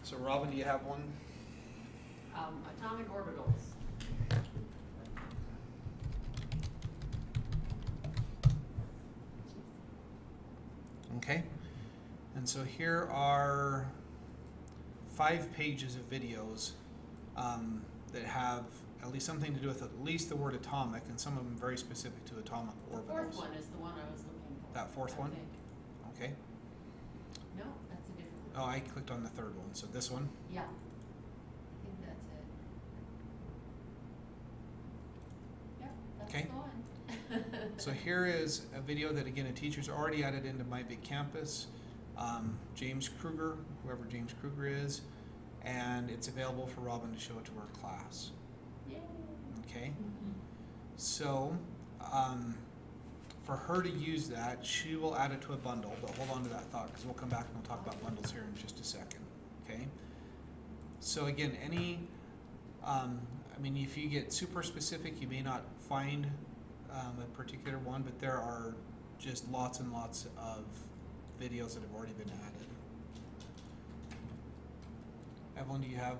So Robin, do you have one? Atomic orbitals. Okay. And so here are 5 pages of videos that have at least something to do with at least the word atomic, and some of them very specific to atomic The orbitals. fourth one is the one I was looking for. That fourth one? I think. Okay. No, that's a different Oh, one. I clicked on the third one, so this one. Yeah. I think that's it. Yep, that's Okay. the one. So here is a video that, again, a teacher's already added into My Big Campus. James Kruger, whoever James Kruger is, and it's available for Robin to show it to her class. Yay. Okay. Mhm. So, for her to use that, she will add it to a bundle, but hold on to that thought because we'll come back and we'll talk about bundles here in just a second. Okay? So again, I mean, if you get super specific, you may not find a particular one, but there are just lots and lots of videos that have already been added. Evelyn, do you have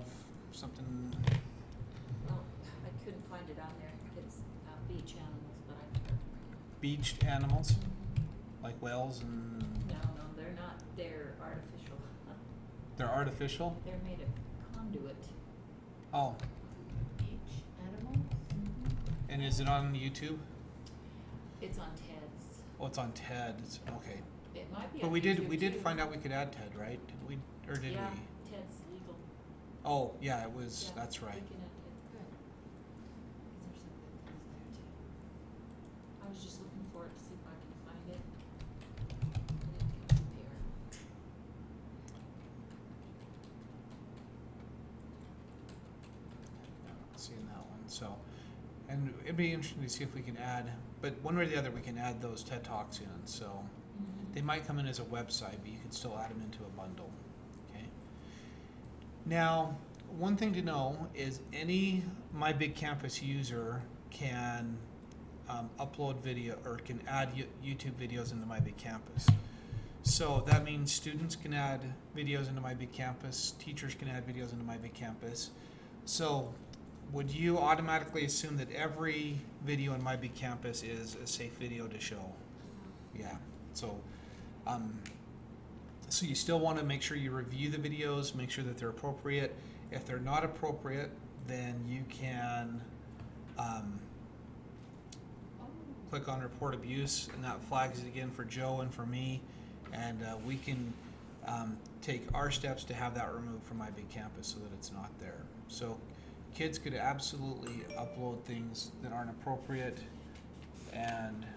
something? Well, I couldn't find it on there. It's beach animals, but I forgot to bring it. Beached animals, like whales and No, they're not. They're artificial. they're artificial? They're made of conduit. Oh, Beach animals? and is it on YouTube? It's on Ted's. Oh, it's on TED. Okay. It might be But on we YouTube did too. find out we could add TED, right? Did we, or did Yeah, we? Ted's legal. Oh, yeah, it was. Yeah, That's right. we can add Ted's. Good. These are some good things there too. I was just looking for it to see if I can find it. I didn't compare. Seeing that one. So, and it'd be interesting to see if we can add. But one way or the other, we can add those TED Talks in. So they might come in as a website, but you can still add them into a bundle. Okay. Now, one thing to know is any My Big Campus user can upload video or can add YouTube videos into My Big Campus. So that means students can add videos into My Big Campus, teachers can add videos into My Big Campus. So would you automatically assume that every video in My Big Campus is a safe video to show? Yeah. So, so you still want to make sure you review the videos, make sure that they're appropriate. If they're not appropriate, then you can click on report abuse, and that flags it again for Joe and for me, and we can take our steps to have that removed from My Big Campus so that it's not there. So kids could absolutely upload things that aren't appropriate, and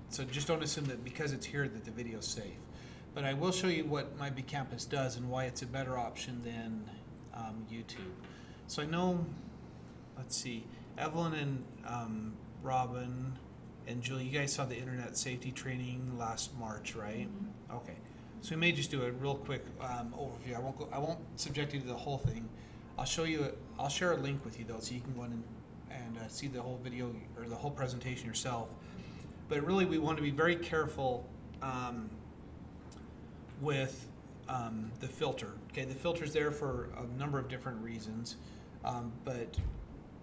so just don't assume that because it's here that the video's safe. But I will show you what My Big Campus does and why it's a better option than YouTube. So I know, let's see, Evelyn and Robin and Julie, you guys saw the internet safety training last March, right? Mhm. Okay. So we may just do a real quick overview. I won't subject you to the whole thing. I'll show you. I'll share a link with you though, so you can go in and see the whole video or the whole presentation yourself. But really, we want to be very careful with the filter. Okay, the filter's there for a number of different reasons, but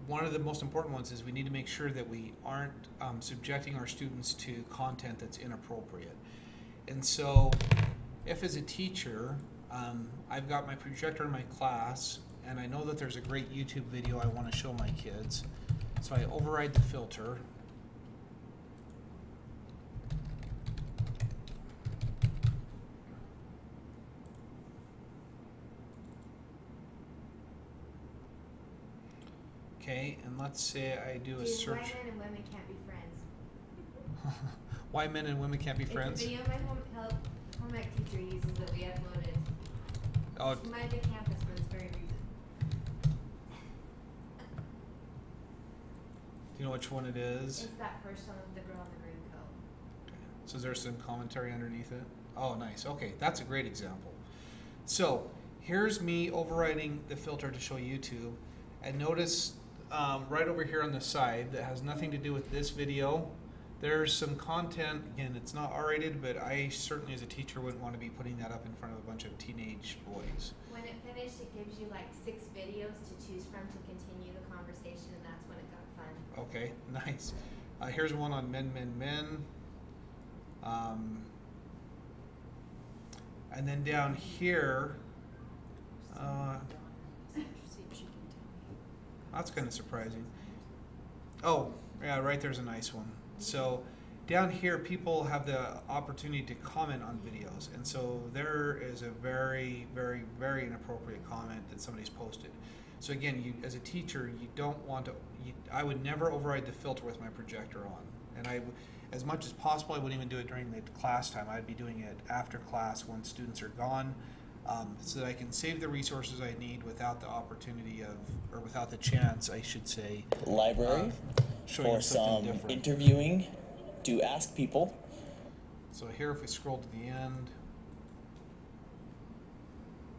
one of the most important ones is we need to make sure that we aren't subjecting our students to content that's inappropriate. And so, if as a teacher, I've got my projector in my class, and I know that there's a great YouTube video I want to show my kids, so I override the filter. Okay, and let's say I do a Dude, search. why men and women can't be friends? Why men and women can't be friends? It's a video my home ec teacher uses that we uploaded Oh, to My Big Campus for this very reason. do you know which one it is? It's that first one with the girl in the green coat. So there's some commentary underneath it. Oh, nice. Okay, that's a great example. So here's me overriding the filter to show YouTube, and notice right over here on the side that has nothing to do with this video. There's some content. Again, it's not R-rated, but I certainly, as a teacher, wouldn't want to be putting that up in front of a bunch of teenage boys. When it finished, it gives you like 6 videos to choose from to continue the conversation, and that's when it got fun. Okay, nice. Here's one on men. And then down here, that's kind of surprising. Oh, yeah, right there's a nice one. So down here, people have the opportunity to comment on videos. And so there is a very, very, very inappropriate comment that somebody's posted. So again, you, as a teacher, you don't want to, I would never override the filter with my projector on. And as much as possible, I wouldn't even do it during the class time. I'd be doing it after class when students are gone, so that I can save the resources I need without the opportunity of, or without the chance, I should say, library showing for them something some different. interviewing to ask people. So here, if we scroll to the end,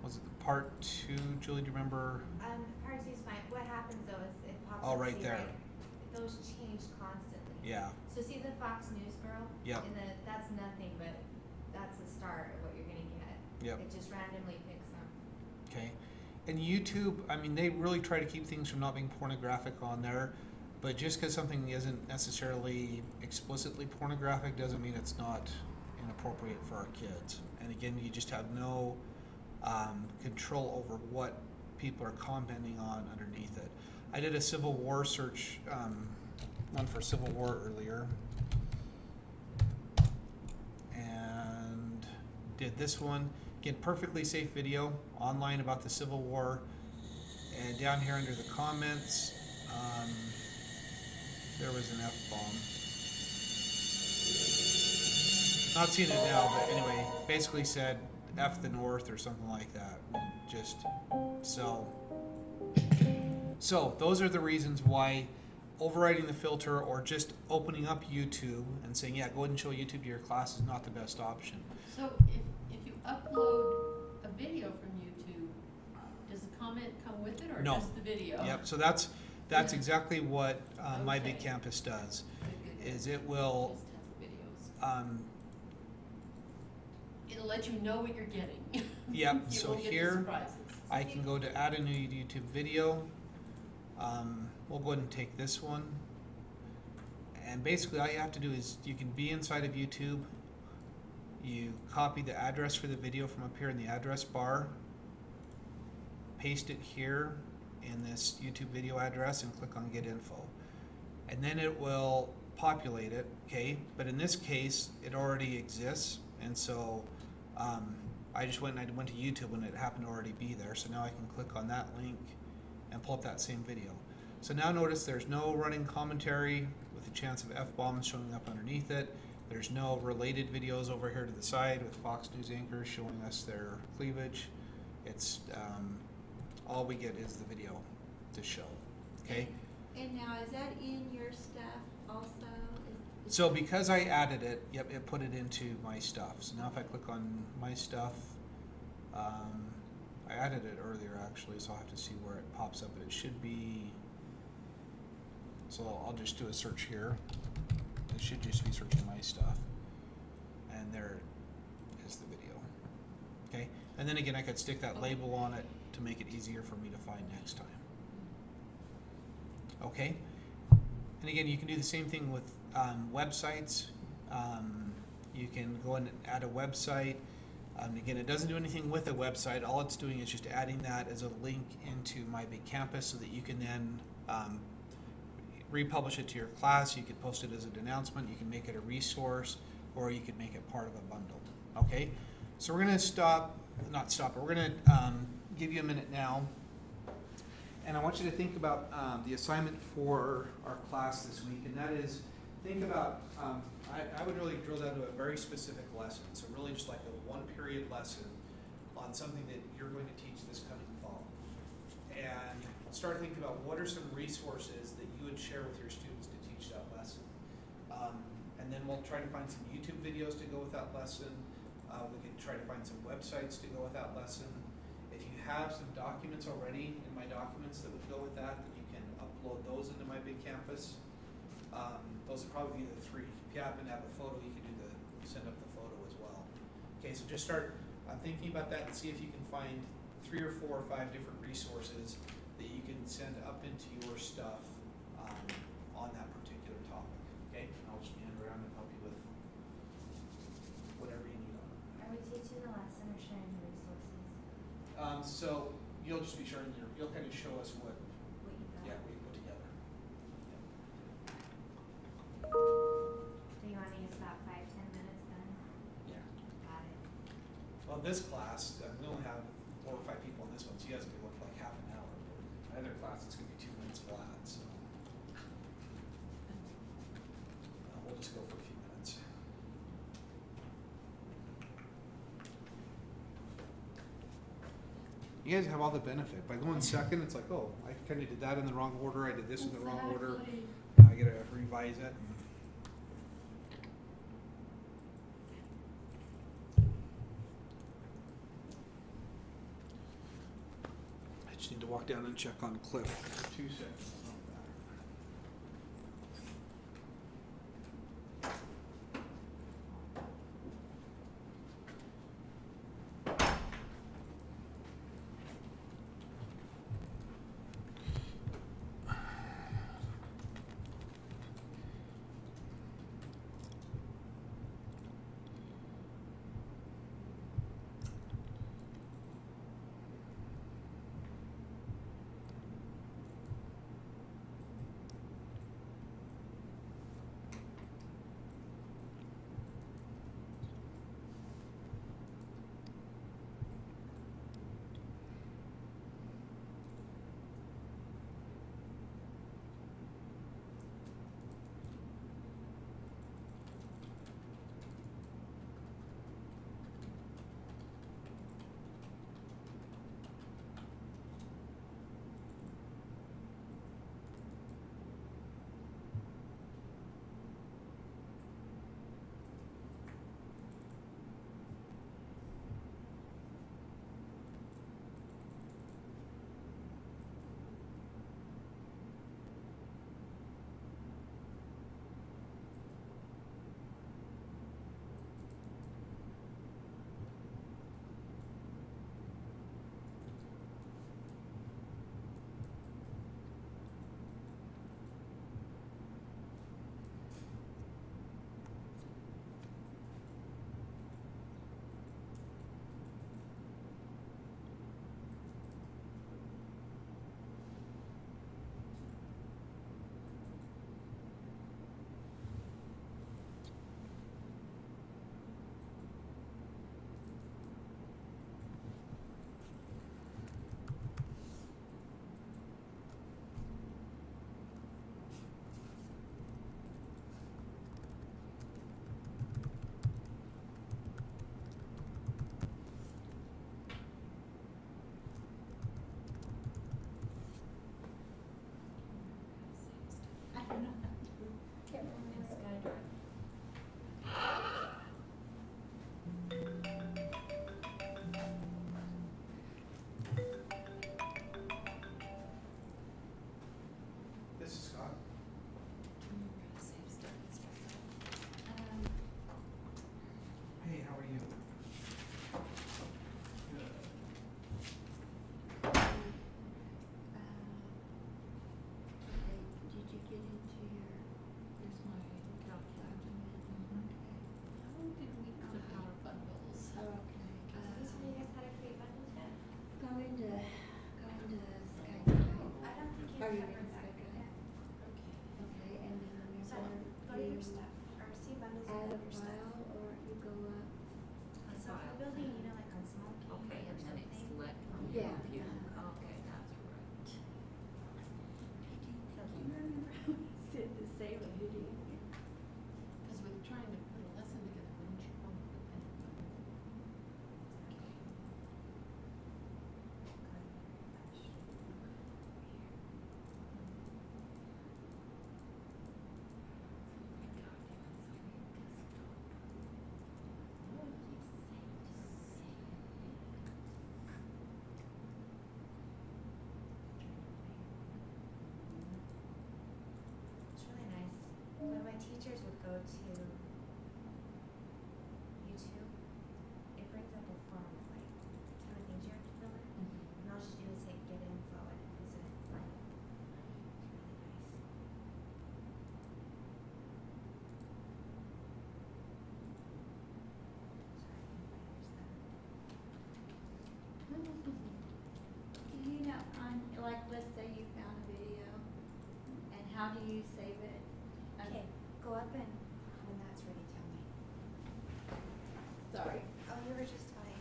was it the part 2, Julie, do you remember? Part 2 is fine. What happens though is it pops Oh, up, right see, there. Those change constantly. Yeah. So see the Fox News Bureau? Yep. And that's nothing, but that's the start of what you're gonna get. Yep. It just randomly picks them. Okay. And YouTube, I mean, they really try to keep things from not being pornographic on there, but just because something isn't necessarily explicitly pornographic doesn't mean it's not inappropriate for our kids. And again, you just have no control over what people are commenting on underneath it. I did a Civil War search, one for Civil War earlier, and did this one. Again, perfectly safe video online about the Civil War. And down here under the comments, there was an F-bomb. Not seeing it now, but anyway, basically said F the North or something like that. Just so those are the reasons why overriding the filter or just opening up YouTube and saying, yeah, go ahead and show YouTube to your class is not the best option. So if you upload a video from YouTube, does the comment come with it or No. just the video? Yep, so that's exactly what My Big Okay. Campus does, Good. is it will, Just has videos. It'll let you know what you're getting. yep, You so won't get the here surprises. I can go to add a new YouTube video. We'll go ahead and take this one. And basically all you have to do is you can be inside of YouTube. You copy the address for the video from up here in the address bar. Paste it here in this YouTube video address and click on Get Info. And then it will populate it, okay? But in this case, it already exists. And so I just went to YouTube and it happened to already be there. So now I can click on that link and pull up that same video. So now notice there's no running commentary with a chance of F-bombs showing up underneath it. There's no related videos over here to the side with Fox News anchors showing us their cleavage. It's all we get is the video to show, okay? And now, is that in your stuff also? So because I added it, yep, it put it into my stuff. So now if I click on my stuff, I added it earlier actually, so I'll have to see where it pops up, but it should be, so I'll just do a search here. It should just be searching my stuff. And there is the video, okay? And then again, I could stick that label on it to make it easier for me to find next time. Okay? And again, you can do the same thing with websites. You can go and add a website. Again, it doesn't do anything with a website. All it's doing is just adding that as a link into My Big Campus so that you can then republish it to your class. You could post it as an announcement. You can make it a resource, or you could make it part of a bundle. Okay? So we're going to not stop, but we're going to give you a minute now. And I want you to think about the assignment for our class this week, and that is, think about, I would really drill down to a very specific lesson, so really just like a one-period lesson on something that you're going to teach this coming fall. And start thinking about what are some resources that you would share with your students to teach that lesson. And then we'll try to find some YouTube videos to go with that lesson. We can try to find some websites to go with that lesson. If you have some documents already in My Documents that would go with that, then you can upload those into My Big Campus. Those would probably be the three. If you happen to have a photo, you can send up the photo as well. Okay, so just start thinking about that and see if you can find 3 or 4 or 5 different resources that you can send up into your stuff So you'll just be showing you'll kind of show us what What you got? we put together. So you wanna use about 5-10 minutes then? Yeah. Got it. Well, this class, we only have 4 or 5 people in this one, so you guys will be looking for like half an hour. But my other class, it's gonna be 2 minutes flat, so. We'll just go for a few minutes. You guys have all the benefit. By going second, it's like, oh, I kind of did that in the wrong order, I did this in the wrong order. Exactly. Now I gotta revise it. I just need to walk down and check on Cliff. 2 seconds. This is Scott. Hey, how are you? Good. Okay, did you get into your, Here's my calculator. How did we put our bundles? oh, okay. Can you guys how to create bundles yet? Go into Skype. I don't think you've Are you covered in that Skype? yet. Okay, and then So, remember, go to your stuff, or see bundles and add go a to your stuff. file, or you go up. So if you're building, you know, like on small key Okay, or and then it's something. select from Yeah. your view. Okay, that's right. Can you remember how we said to save a video? Because we're trying to put a lesson together, wouldn't you want to put that in the bundle? It's really nice. When my teachers would go to YouTube, it brings up a form of like kind of things you have to fill in. And all you do is hit get info and it fills it in for you. It's really nice. Sorry, I didn't understand. like, let's say you found a video, and how do you save it? Okay, go up and when that's ready, tell me. Sorry. Oh, you were just fine.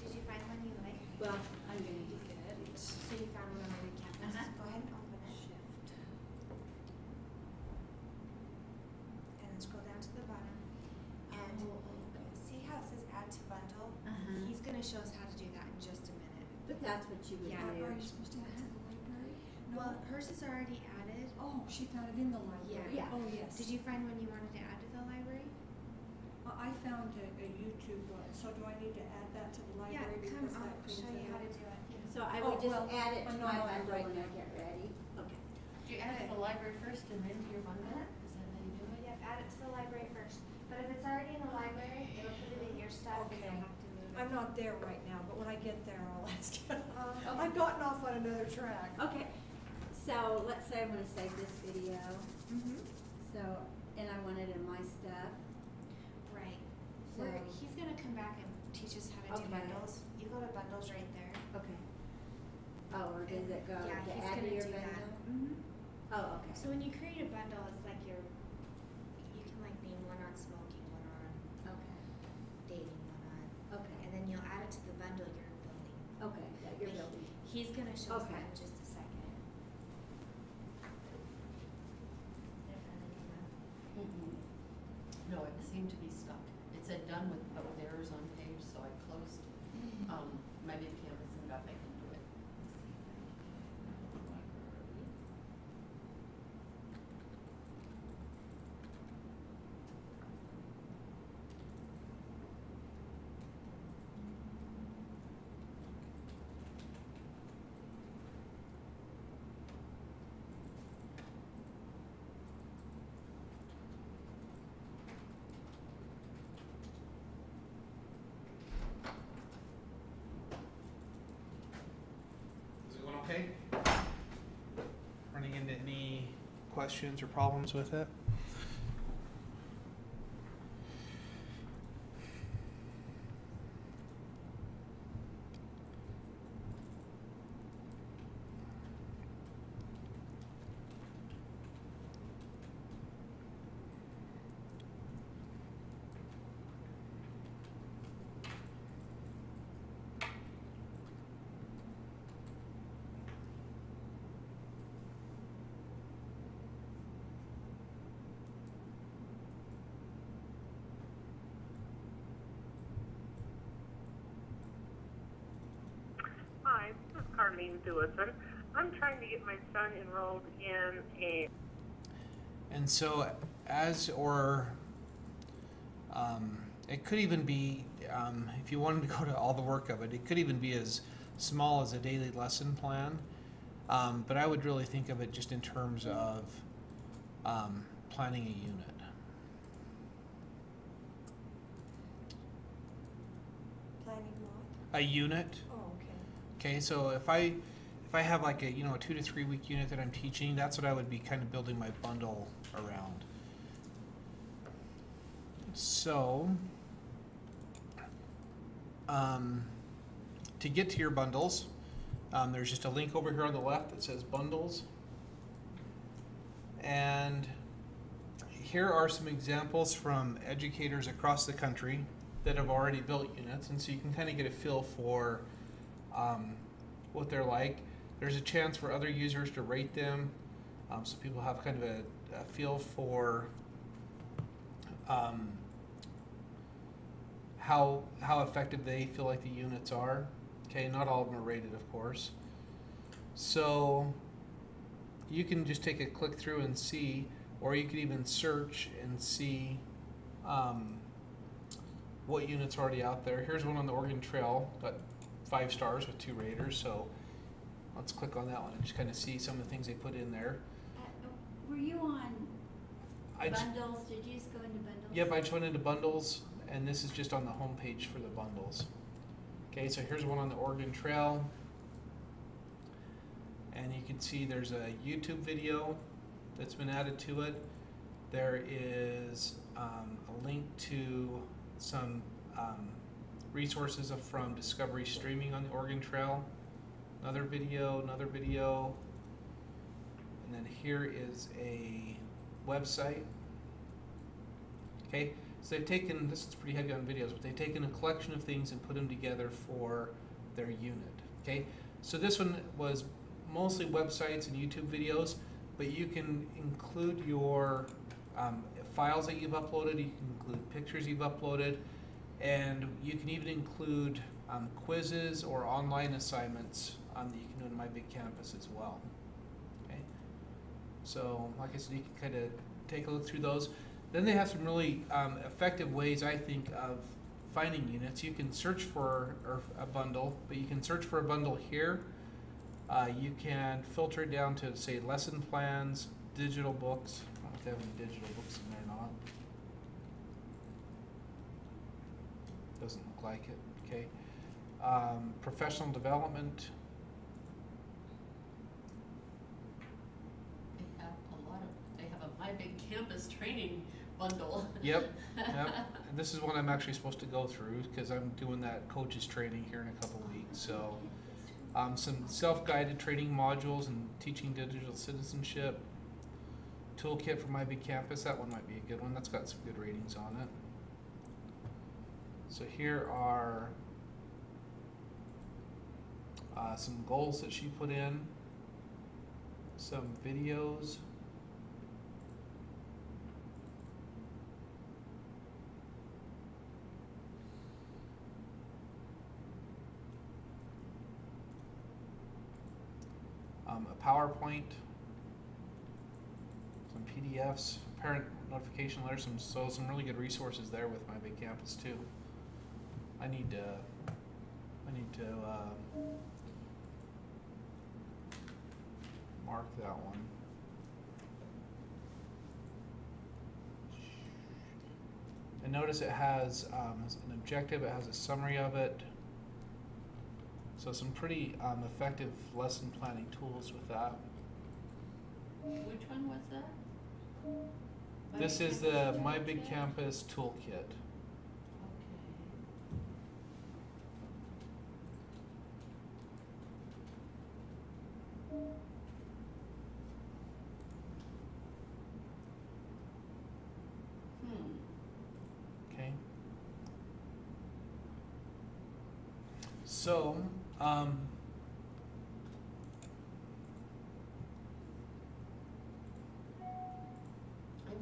Did you find one you like? Well, I'm gonna just get it. So you found one on my big campus. Uh-huh. Go ahead and open it. Shift. And then scroll down to the bottom. And okay. see how it says add to bundle? Uh-huh. He's gonna show us how to do that in just a minute. But that's what you would Yeah. do. Are you supposed to add to the library? No. Well, hers is already added. Oh, she found it in the library. Yeah. Oh, yes. Did you find one you wanted to add to the library? I found a YouTube one, so do I need to add that to the Yeah, library? come, because I'll that brings show you it how to up? do it. So I Oh, would just well, add it to I'm my not on bundle right when I now. get ready. Okay. Do you add it to the library first and then to your bundle? Is that how you do it? Yep, add it to the library first. But if it's already in the library, it'll put it in your stuff and Okay. you'll have to move it. I'm not there right now, but when I get there, I'll ask you. Okay. I've gotten off on another track. Okay, so let's say I wanna save this video, Mm-hmm. so, and I want it in my stuff. Right. So- He's gonna come back and teach us how to do Okay. bundles. You go to bundles right there. Okay. Oh, or does it go Yeah, to he's add to gonna your do bundle? that. Mm-hmm. Oh, okay. So when you create a bundle, it's like you can like name one on smoking, one on Okay, dating, one on, okay, and then you'll add it to the bundle you're building. okay, that you're But building. He's gonna show us Okay. that in just a second. Did it finally come out? No, it seemed to be stuck. It said done but with errors on page, so I closed, my big canvas and got back into it. Is it going okay? Running into any questions or problems with it? Hi, this is Carlene Dewison. I'm trying to get my son enrolled in a And so, it could even be, if you wanted to go to all the work of it, it could even be as small as a daily lesson plan. But I would really think of it just in terms of planning a unit. Planning what? A unit. Oh, okay. Okay, so if I have like a 2 to 3 week unit that I'm teaching, that's what I would be kind of building my bundle around. So to get to your bundles, there's just a link over here on the left that says bundles, and here are some examples from educators across the country that have already built units, and so you can kind of get a feel for what they're like. There's a chance for other users to rate them, so people have kind of a feel for how effective they feel like the units are. Okay, not all of them are rated, of course. So you can just take a click through and see, or you could even search and see what units are already out there. Here's one on the Oregon Trail, got 5 stars with 2 raters, so let's click on that one and just kind of see some of the things they put in there. Were you on I just, bundles? Did you just go into bundles? yep, I just went into bundles, and this is just on the home page for the bundles. Okay, so here's one on the Oregon Trail, and you can see there's a YouTube video that's been added to it. There is a link to some resources from Discovery Streaming on the Oregon Trail. another video, and then here is a website. Okay, so they've taken, this is pretty heavy on videos, but they've taken a collection of things and put them together for their unit. Okay, so this one was mostly websites and YouTube videos, but you can include your files that you've uploaded, you can include pictures you've uploaded, and you can even include quizzes or online assignments that you can do in My Big Campus as well. Okay, so like I said, you can kind of take a look through those. Then they have some really effective ways, I think, of finding units. You can search for a bundle, but you can search for a bundle here. You can filter it down to, say, lesson plans, digital books. I don't know if they have any digital books in there or not. Doesn't look like it. Okay. Professional development. They have a My Big Campus training bundle. Yep. And this is one I'm actually supposed to go through because I'm doing that coaches training here in a couple weeks. So, some self-guided training modules and teaching digital citizenship. Toolkit for My Big Campus. That one might be a good one. That's got some good ratings on it. So here are some goals that she put in, some videos. A PowerPoint, some PDFs, parent notification letters, some really good resources there with My Big Campus too. I need to mark that one. And notice it has an objective, it has a summary of it. So some pretty effective lesson planning tools with that. Which one was that? This is the My Big Campus Toolkit. Okay. So, I'm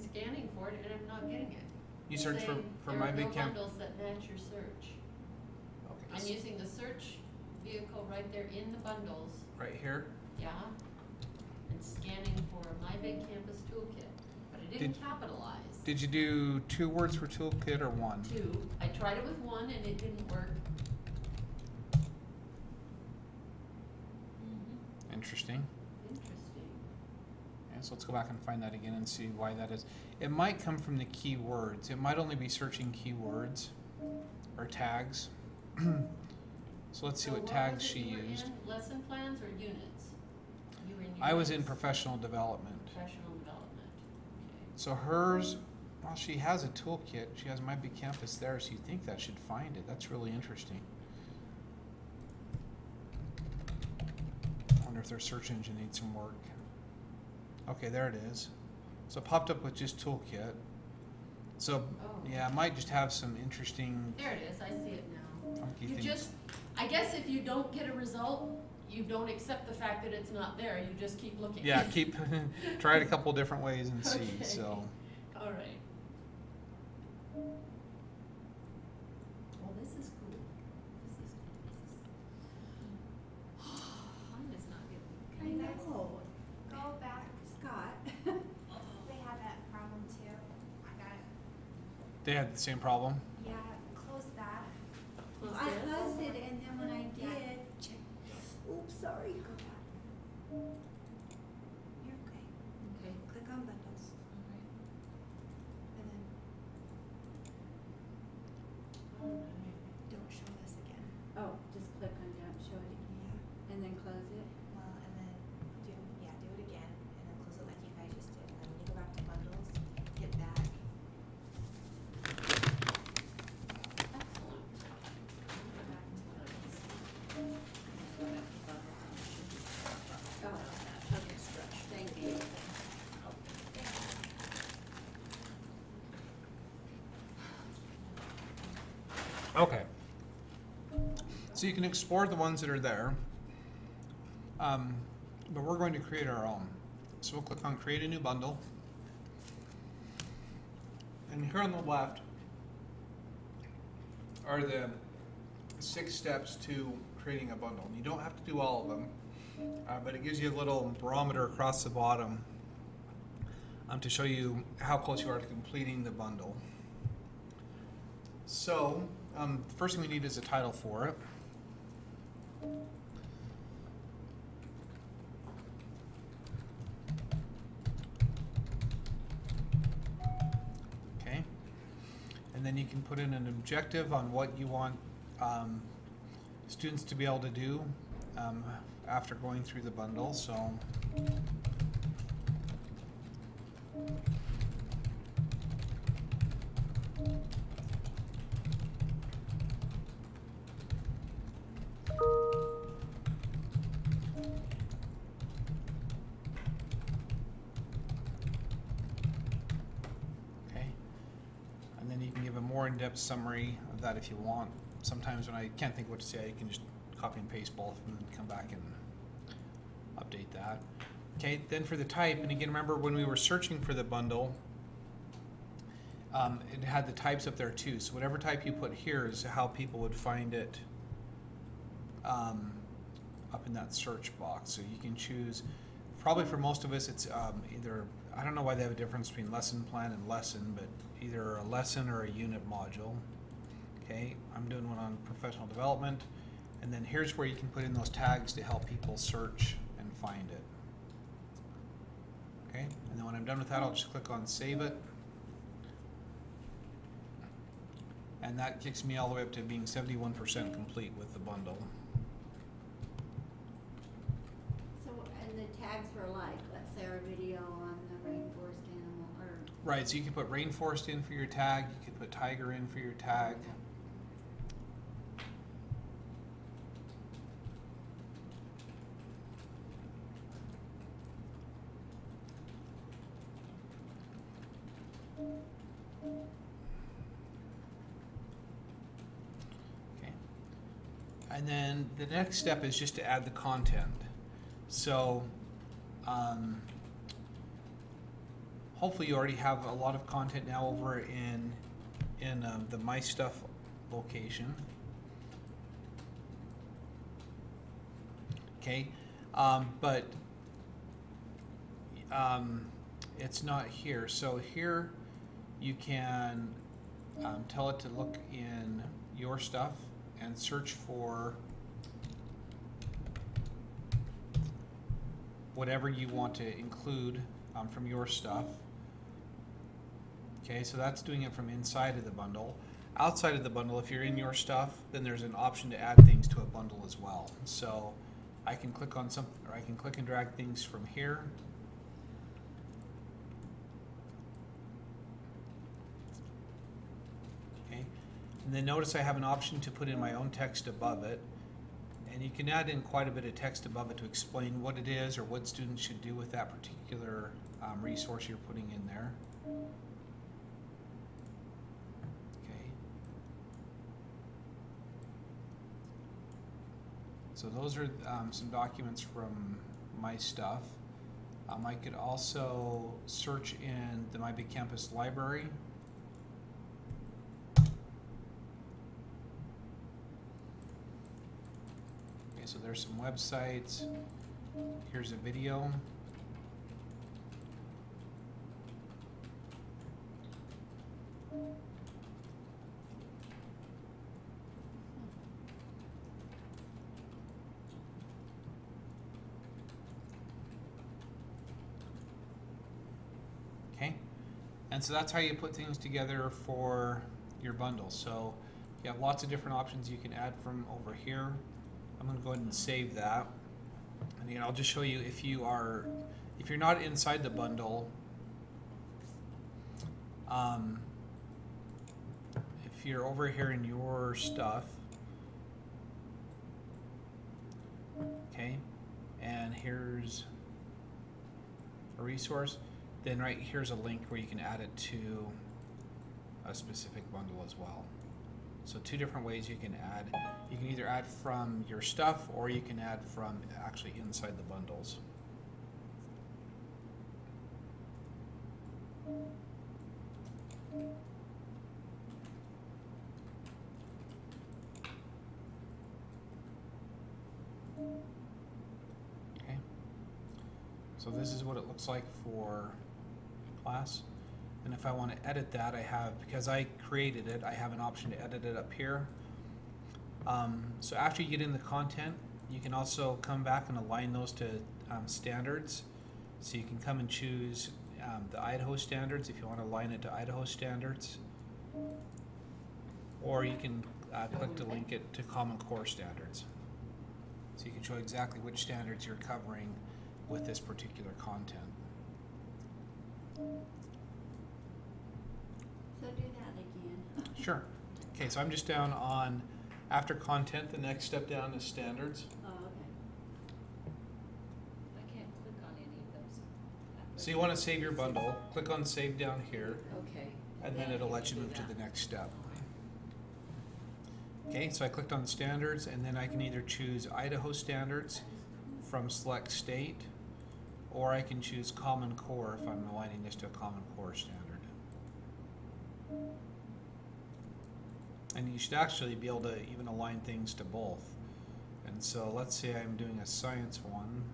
scanning for it and I'm not getting it. you search for Saying My Big there are no Campus. bundles that match your search. Okay. I'm using the search vehicle right there in the bundles, Right here. yeah, and scanning for My Big Campus Toolkit, but it didn't capitalize. Did you do 2 words for toolkit or 1? 2. I tried it with 1 and it didn't work. Interesting. Interesting. Yeah, so let's go back and find that again and see why that is. It might come from the keywords. It might only be searching keywords or tags. So let's see So what tags was it she you were used. in? Lesson plans or units? You were in I was in units. professional development. Professional development. Okay. So hers, well, she has a toolkit. She has My Big Campus there, so you think that should find it. That's really interesting. I wonder if their search engine needs some work. Okay, there it is. So it popped up with just toolkit. So, Oh. yeah, it might just have some interesting, There it is. I see it now. funky You things. just, I guess if you don't get a result, you don't accept the fact that it's not there. You just keep looking. Yeah, keep, try it a couple different ways and see, Okay. so. All right. Well, this is cool. This is cool. Mine is not getting. I know. Go back. Scott. They had that problem too. I got it. They had the same problem? Yeah, close that. Close I this. closed it and then when I Yeah. did, oops, sorry. Go back. You're okay. Okay. Click on bundles. And then All right. don't show this again. Oh, just click on don't show it Yeah. and then close it. Well, and then do it again, and then close it like you guys just did. And then when you go back to bundles, hit back. Okay. So you can explore the ones that are there, but we're going to create our own. So we'll click on create a new bundle. And here on the left are the 6 steps to creating a bundle. You don't have to do all of them, but it gives you a little barometer across the bottom to show you how close you are to completing the bundle. So, the first thing we need is a title for it. Okay. And then you can put in an objective on what you want students to be able to do after going through the bundle. So, okay, and then you can give a more in-depth summary of that if you want. Sometimes when I can't think what to say, I can just copy and paste both and then come back and update that. Okay, then for the type, and again, remember when we were searching for the bundle, it had the types up there too. So whatever type you put here is how people would find it up in that search box. So you can choose, probably for most of us, it's either, I don't know why they have a difference between lesson plan and lesson, but either a lesson or a unit module. Okay, I'm doing one on professional development. And then here's where you can put in those tags to help people search and find it. Okay, and then when I'm done with that, I'll just click on save it. And that kicks me all the way up to being 71% complete with the bundle. So, and the tags were like, let's say our video on the rainforest animal, or... Right, so you can put rainforest in for your tag, you could put tiger in for your tag. Okay. And then the next step is just to add the content. So hopefully you already have a lot of content now over in the My Stuff location. Okay, but it's not here. So here you can tell it to look in your stuff and search for whatever you want to include from your stuff. Okay, so that's doing it from inside of the bundle. Outside of the bundle, if you're in your stuff, then there's an option to add things to a bundle as well. So I can click on something, or I can click and drag things from here. Okay, and then notice I have an option to put in my own text above it. And you can add in quite a bit of text above it to explain what it is or what students should do with that particular resource you're putting in there. Okay. So those are some documents from My Stuff. I could also search in the My Big Campus library. So there's some websites. Here's a video. Okay, and so that's how you put things together for your bundle. So you have lots of different options you can add from over here. I'm going to go ahead and save that, and again, I'll just show you if you're not inside the bundle, if you're over here in your stuff, okay, and here's a resource, then right here's a link where you can add it to a specific bundle as well. So two different ways you can add. You can either add from your stuff, or you can add from actually inside the bundles. Okay. So this is what it looks like for class. And if I want to edit that, I have, because I created it, I have an option to edit it up here. So after you get in the content, you can also come back and align those to standards. So you can come and choose the Idaho standards if you want to align it to Idaho standards. Or you can click to link it to Common Core standards. So you can show exactly which standards you're covering with this particular content. So do that again. Sure. Okay, so I'm just down on, after content, the next step down is standards. Oh, okay. I can't click on any of those. So you want to save your bundle, click on save down here, Okay. and then it'll let you move to the next step. Okay, so I clicked on standards, and then I can either choose Idaho standards from select state, or I can choose Common Core if I'm aligning this to a Common Core standard. And you should actually be able to even align things to both. And so let's say I'm doing a science one.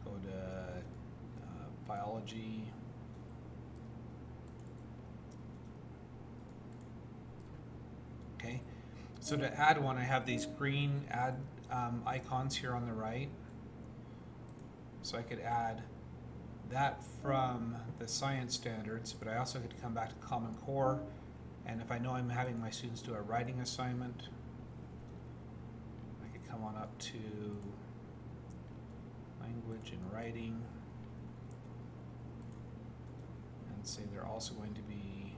Go to biology. Okay, so to add one, I have these green add icons here on the right. So I could add that from the science standards, but I also could come back to Common Core, and if I know I'm having my students do a writing assignment, I could come on up to language and writing and say they're also going to be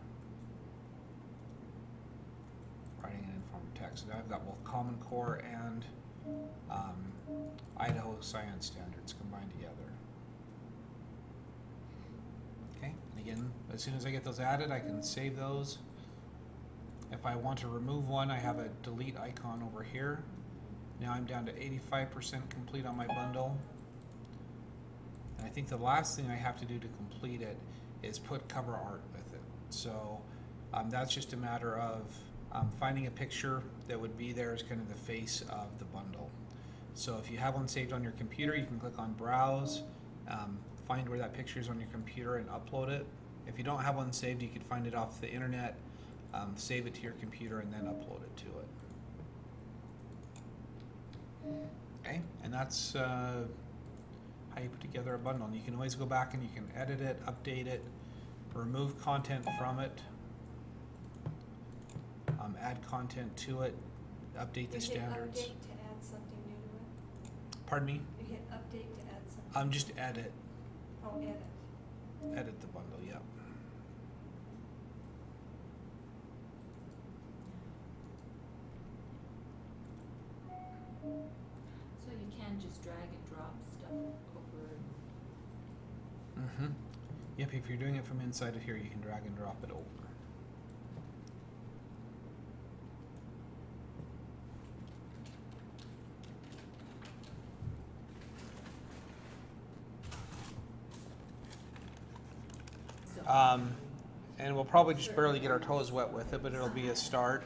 writing an informed text. So now I've got both Common Core and Idaho science standards combined together. Okay, and again, as soon as I get those added, I can save those. If I want to remove one, I have a delete icon over here. Now I'm down to 85% complete on my bundle. And I think the last thing I have to do to complete it is put cover art with it. So that's just a matter of finding a picture that would be there as kind of the face of the bundle. So if you have one saved on your computer, you can click on Browse, find where that picture is on your computer and upload it. If you don't have one saved, you could find it off the internet, save it to your computer, and then upload it to it. Okay, and that's how you put together a bundle. And you can always go back and you can edit it, update it, remove content from it, add content to it, update the standards. You hit update to add something new to it? Pardon me? You hit update to add something? Just edit. Oh, edit. Edit the bundle, yeah. So you can just drag and drop stuff over. Mm-hmm. Yep, if you're doing it from inside of here, you can drag and drop it over. And we'll probably just barely get our toes wet with it, but it'll be a start.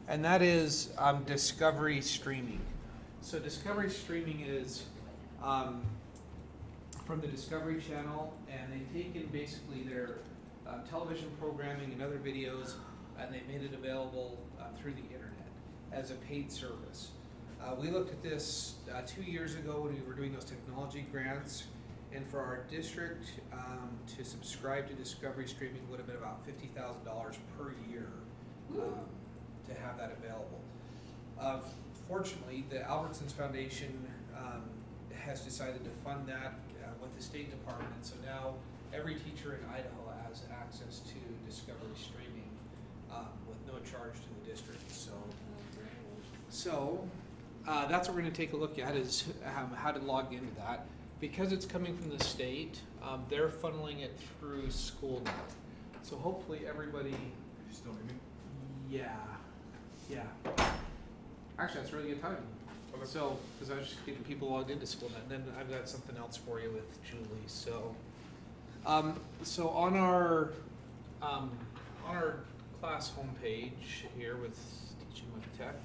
And that is Discovery Streaming. So Discovery Streaming is from the Discovery Channel, and they've taken basically their television programming and other videos, and they made it available through the internet as a paid service. We looked at this 2 years ago when we were doing those technology grants. And for our district to subscribe to Discovery Streaming would have been about $50,000 per year to have that available. Fortunately, the Albertsons Foundation has decided to fund that with the State Department, and so now every teacher in Idaho has access to Discovery Streaming with no charge to the district. So that's what we're going to take a look at, is how to log into that. Because it's coming from the state, they're funneling it through SchoolNet. So hopefully everybody, You still need me? yeah. Actually, that's really good timing. Okay. So, because I was just getting people logged into SchoolNet, and then I've got something else for you with Julie. So, so on our class homepage here with Teaching with Tech,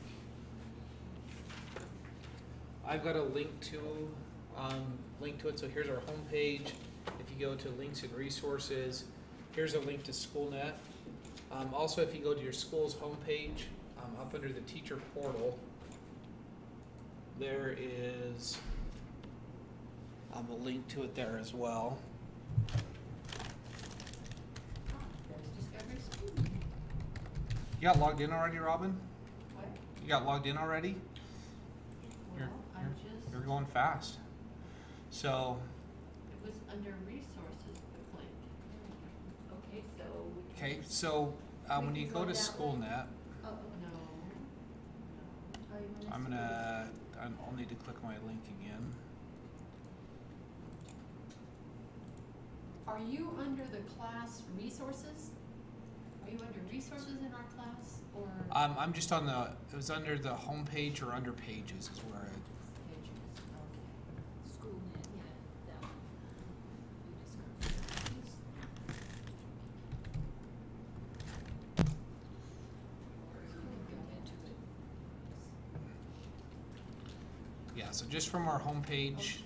I've got a link to it. So here's our homepage. If you go to links and resources, here's a link to SchoolNet. Also, if you go to your school's homepage, up under the teacher portal, there is a link to it there as well. There's Discovery School. You got logged in already, Robin? What? You got logged in already? Well, You're going fast. So, it was under resources, the link. Okay, so we can. okay, so We when can you go go to that way? SchoolNet, Oh, No. oh, you want us I'm to gonna, I'll need to click my link again. Are you under the class resources? Are you under resources in our class or I'm just on it was under the homepage or under pages is where it, pages? Okay. SchoolNet, yeah, that one. You discovered. Or you can go into it. yeah, so just from our homepage,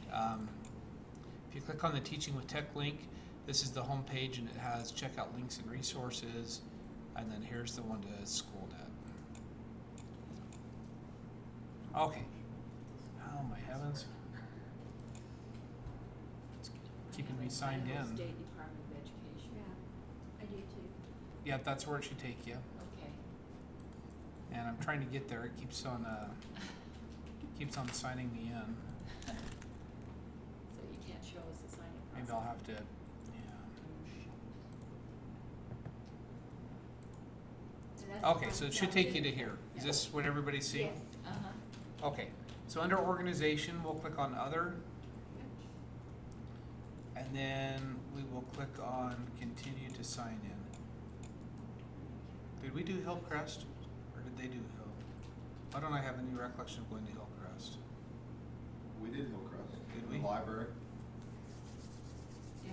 if you click on the Teaching with Tech link, this is the homepage and it has checkout links and resources, and then here's the one to SchoolNet. Okay. Oh my heavens. It's keeping me signed Idaho in. State Department of Education. Yeah, I do too. Yep, that's where it should take you. Okay. And I'm trying to get there. It keeps on signing me in. So you can't show us the signing process. Maybe I'll have to, yeah. And that's Okay, the so one it should that take we- you to here. Is this what everybody's seeing? Yes. Uh-huh. Okay, so under organization, we'll click on other, and then we will click on continue to sign in. Did we do Hillcrest, or did they do Hill? Why don't I have any recollection of going to Hillcrest? We did Hillcrest. Did In we? the library. Yeah.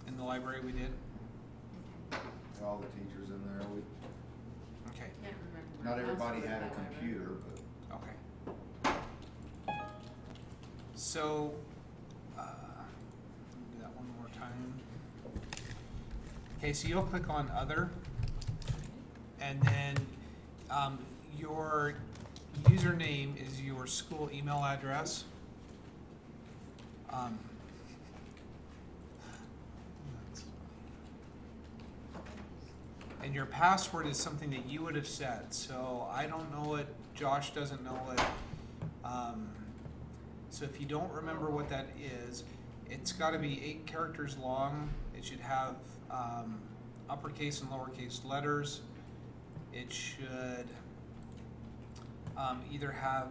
In the library we did? Had all the teachers in there. We, Okay, Can't remember. not everybody Password, had a however. computer, but okay. So, do that one more time. Okay, so you'll click on other, and then your username is your school email address. And your password is something that you would have set. So I don't know it. Josh doesn't know it. So if you don't remember what that is, it's got to be 8 characters long. It should have uppercase and lowercase letters. It should either have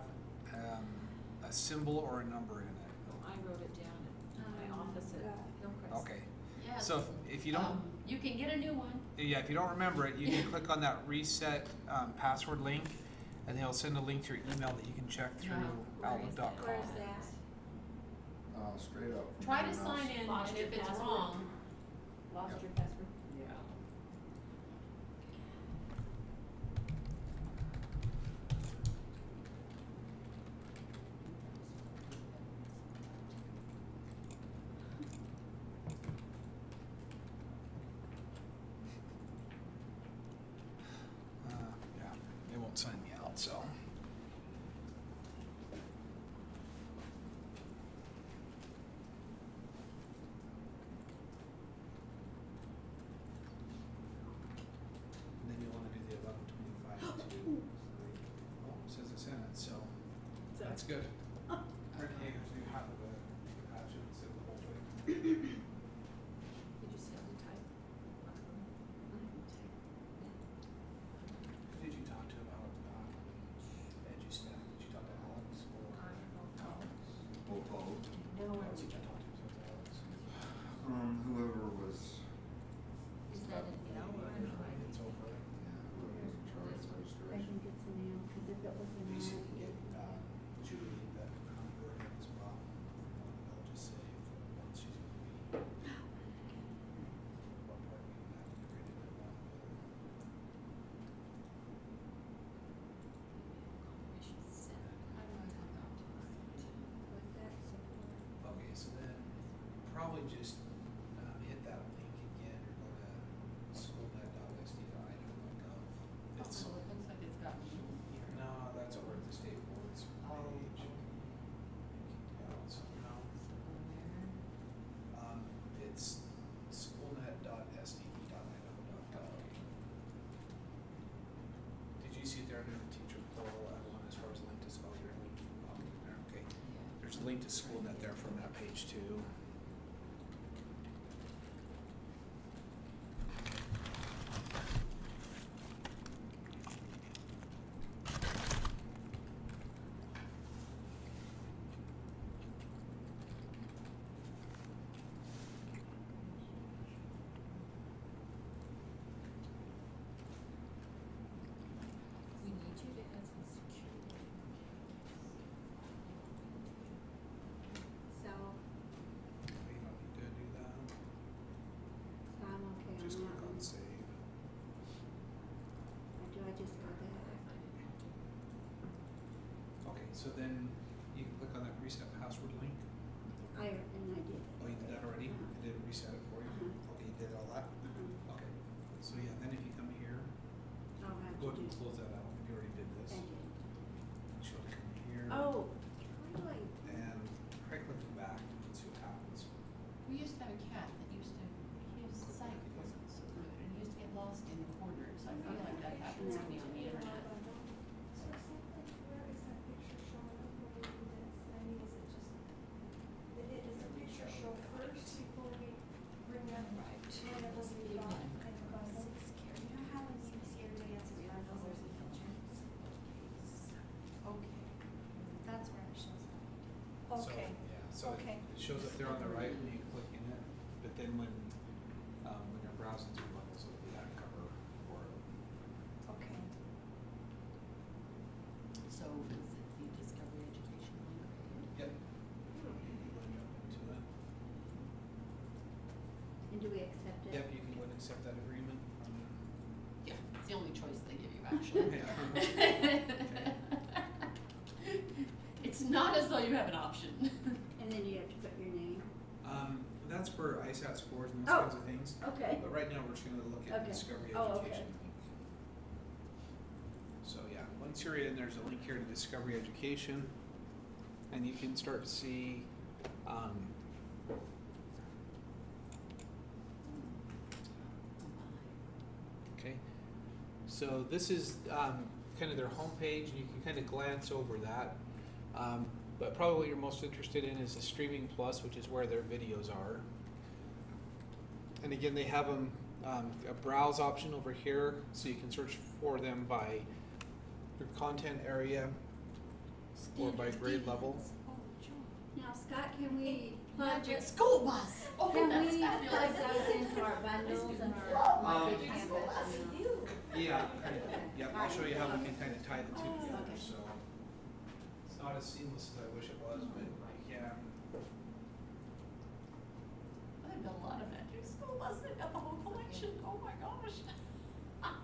a symbol or a number in it. Well, I wrote it down at my office at Hillcrest. Okay. Yes. So if you don't, You can get a new one. yeah, if you don't remember it, you can click on that reset password link, and they'll send a link to your email that you can check through Where is that? Outlook.com. Where's that? straight up. from Try to everyone else. sign in, Lost and your if it's password? wrong, Lost Yep. your password? Yeah. Yeah, they won't sign me out, so. And then you wanna do the 1125 too. Oh, it says it's in it, so that's good. Rick Hager's new half of it, patch it, instead of the whole thing. You just have to type. Who did you talk to about EduStack? Did you talk to Alex or? Both of them. No, Alex, did you talk to? Was it Alex? Whoever was. is that an L probably just hit that link again or go to schoolnet.sd.idaho.gov. It's, Oh, it looks like it's got me here. no, that's over at the state board's Oh, page. okay. Yeah, so no, it's schoolnet.sd.idaho.gov. Did you see there under the teacher portal, one as far as link to school, your link there, okay. There's a link to SchoolNet there from that page too. We need you to add some security. So, You don't need to do that. so I'm okay on Just that click on one. save. Or do I just go back? Okay, so then you can click on that reset password link. I did. Oh, you did that already? Uh-huh. It did reset it for you? Uh-huh. Okay, you did all that? Uh-huh. Okay. So yeah, then if you come here, I'll have go to ahead and do. close that out if you already did this. I did. She'll come here. Oh, really? And try clicking back and see what happens. We used to have a cat that used to, his sight wasn't so good, and he used to get lost in the corners. I feel like that happens to me on the internet. So exactly where is that picture showing up when we do this? I mean, is it just, does the picture show first before we bring up when it was we got in the bundle? You know how when you see everybody else's bundles, there's a filter? Okay. That's where it shows up. Okay. So, yeah, so Okay. it shows up there on the right when you click in it, but then when you're browsing through bundles, it'll be that cover for it. Okay. So is it the Discovery Education link right here? Yep. You can go and jump into it. And do we accept it? Yep, you can go and accept that agreement. Yeah, it's the only choice they give you actually. Yeah. It's not as though you have an option. And then you have to put your name? That's for ISAT scores and those Oh. kinds of things. Okay. But right now, we're just gonna look at Okay. Discovery Oh, okay. Education link. So yeah, once you're in, there's a link here to Discovery Education, and you can start to see, okay. So this is kind of their homepage, and you can kind of glance over that. But probably what you're most interested in is the Streaming Plus, which is where their videos are. And again, they have them a browse option over here, so you can search for them by your content area or by grade level. Now, Scott, can we plug Magic this? school bus. Oh, Can that's we plug fabulous. those into our bundles and our my big campus? and- Yeah, kind of. Yep, I'll show you how we can kind of tie the two together. Okay. So it's not as seamless as I wish it was, but yeah. I've got a lot of Magic School Bus. They've got the whole collection. Oh my gosh. Let's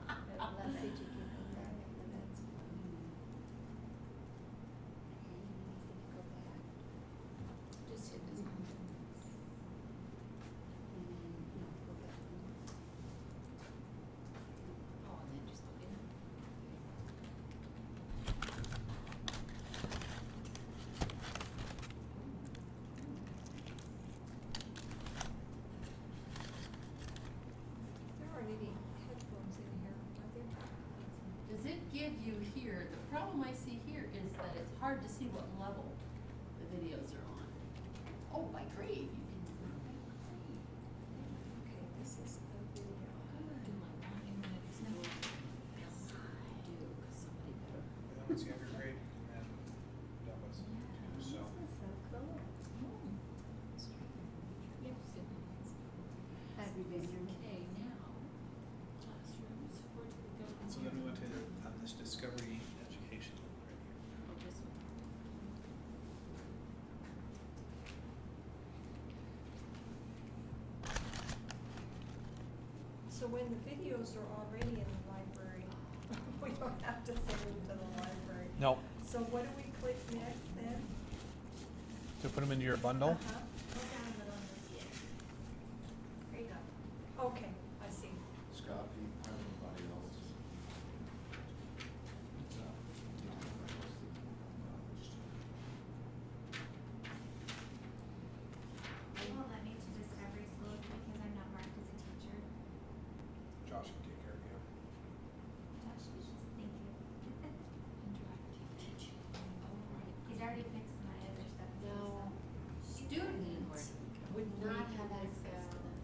see, you can go back. That's fine. Okay, go back. Just hit this one. And then, no, go back. Oh, and then just look in. There aren't any headphones in here, are there? Does it give you here, the problem I see here is that it's hard to see what level the videos are on. Oh, by grade, you can do it by grade. Okay, this is the video. Do my 9 minutes now. Yes, I do, cause somebody better. And then once you have your grade, and then that was too. So This is so cool. Yep, sit down. Have you been here? Okay, now, classrooms, where do we go? from so then we here? went to this Discovery Education link right here. Oh, this one. So when the videos are already in the library, we don't have to send them to the library. No. So what do we click next then? To put them into your bundle. Uh-huh. We'll download on this yet. Okay, I see. Scott, do you have anybody else? They won't let me to Discovery Schools because I'm not marked as a teacher. Josh can take care of you. Josh, thank you. He's already fixed my other stuff. No. Students would not have access to this.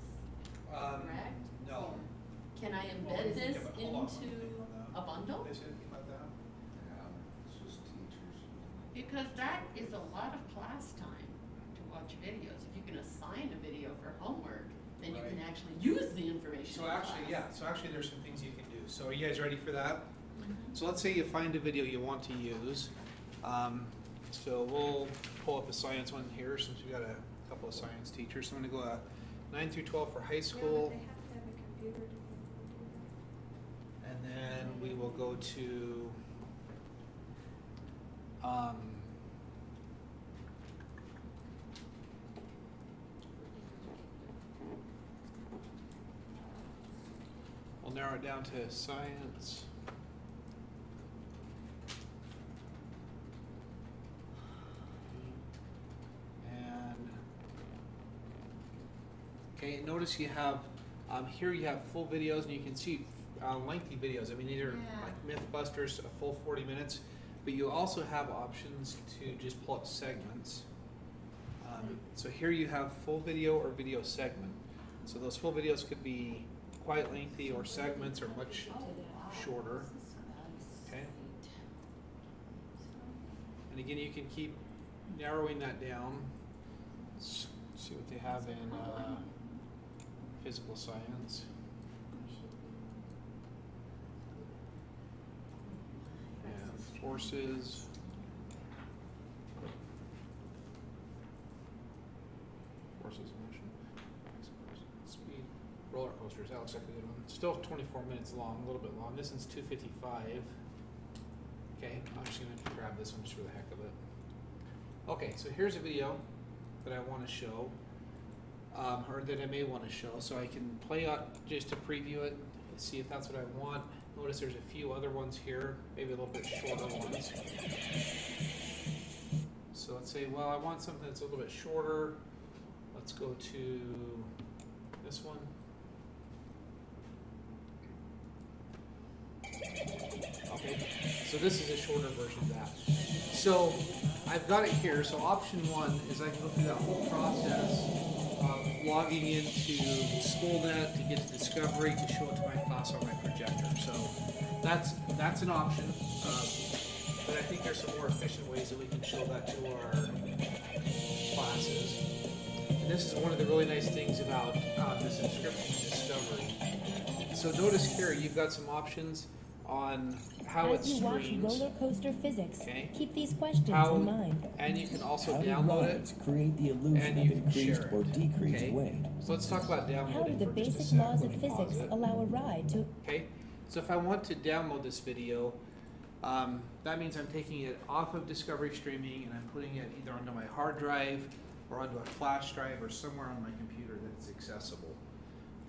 Correct? No. Can I Well, embed this yeah, but hold on, into let me think on that. a bundle? Is it like that? Yeah, it's just teachers. Because that is a lot of class time to watch videos. If you can assign a video for homework, then you can Right. actually use the information So in actually, class. yeah, so actually there's some things you can do. So are you guys ready for that? Mhm. So let's say you find a video you want to use. So we'll pull up a science one here since we got a couple of science teachers. So I'm gonna go 9 through 12 for high Yeah, school. but they have to have a computer to be able to do And then we will go to, we'll narrow it down to science. And, okay, notice you have, here you have full videos and you can see lengthy videos. I mean, these are Yeah. like Mythbusters, a full 40 minutes, but you also have options to just pull up segments. So here you have full video or video segment. So those full videos could be quite lengthy or segments are much shorter. Okay. And again, you can keep narrowing that down. See what they have in physical science. And forces. Forces, motion, speed, roller coasters. That looks like a good one. Still 24 minutes long, a little bit long. This one's 2:55. Okay, I'm just gonna grab this one just for the heck of it. Okay, so here's a video that I want to show, or that I may want to show. So I can play out just to preview it and see if that's what I want. Notice there's a few other ones here, maybe a little bit shorter ones. So let's say, well, I want something that's a little bit shorter. Let's go to this one. Okay, so this is a shorter version of that. So I've got it here. So option one is I can go through that whole process of logging into SchoolNet to get to Discovery to show it to my class on my projector. So that's an option. But I think there's some more efficient ways that we can show that to our classes. And this is one of the really nice things about the subscription to Discovery. So notice here you've got some options on how it As you watch streams. roller coaster physics, Okay. keep these questions How, in mind. and you can also How do download rides it, create the illusion and of you can increased share or it. decreased Okay. weight? So let's talk about How do downloading the for just a basic sec. laws Let of me pause physics it. allow a ride to... Okay, so if I want to download this video, that means I'm taking it off of Discovery Streaming and I'm putting it either onto my hard drive or onto a flash drive or somewhere on my computer that's accessible.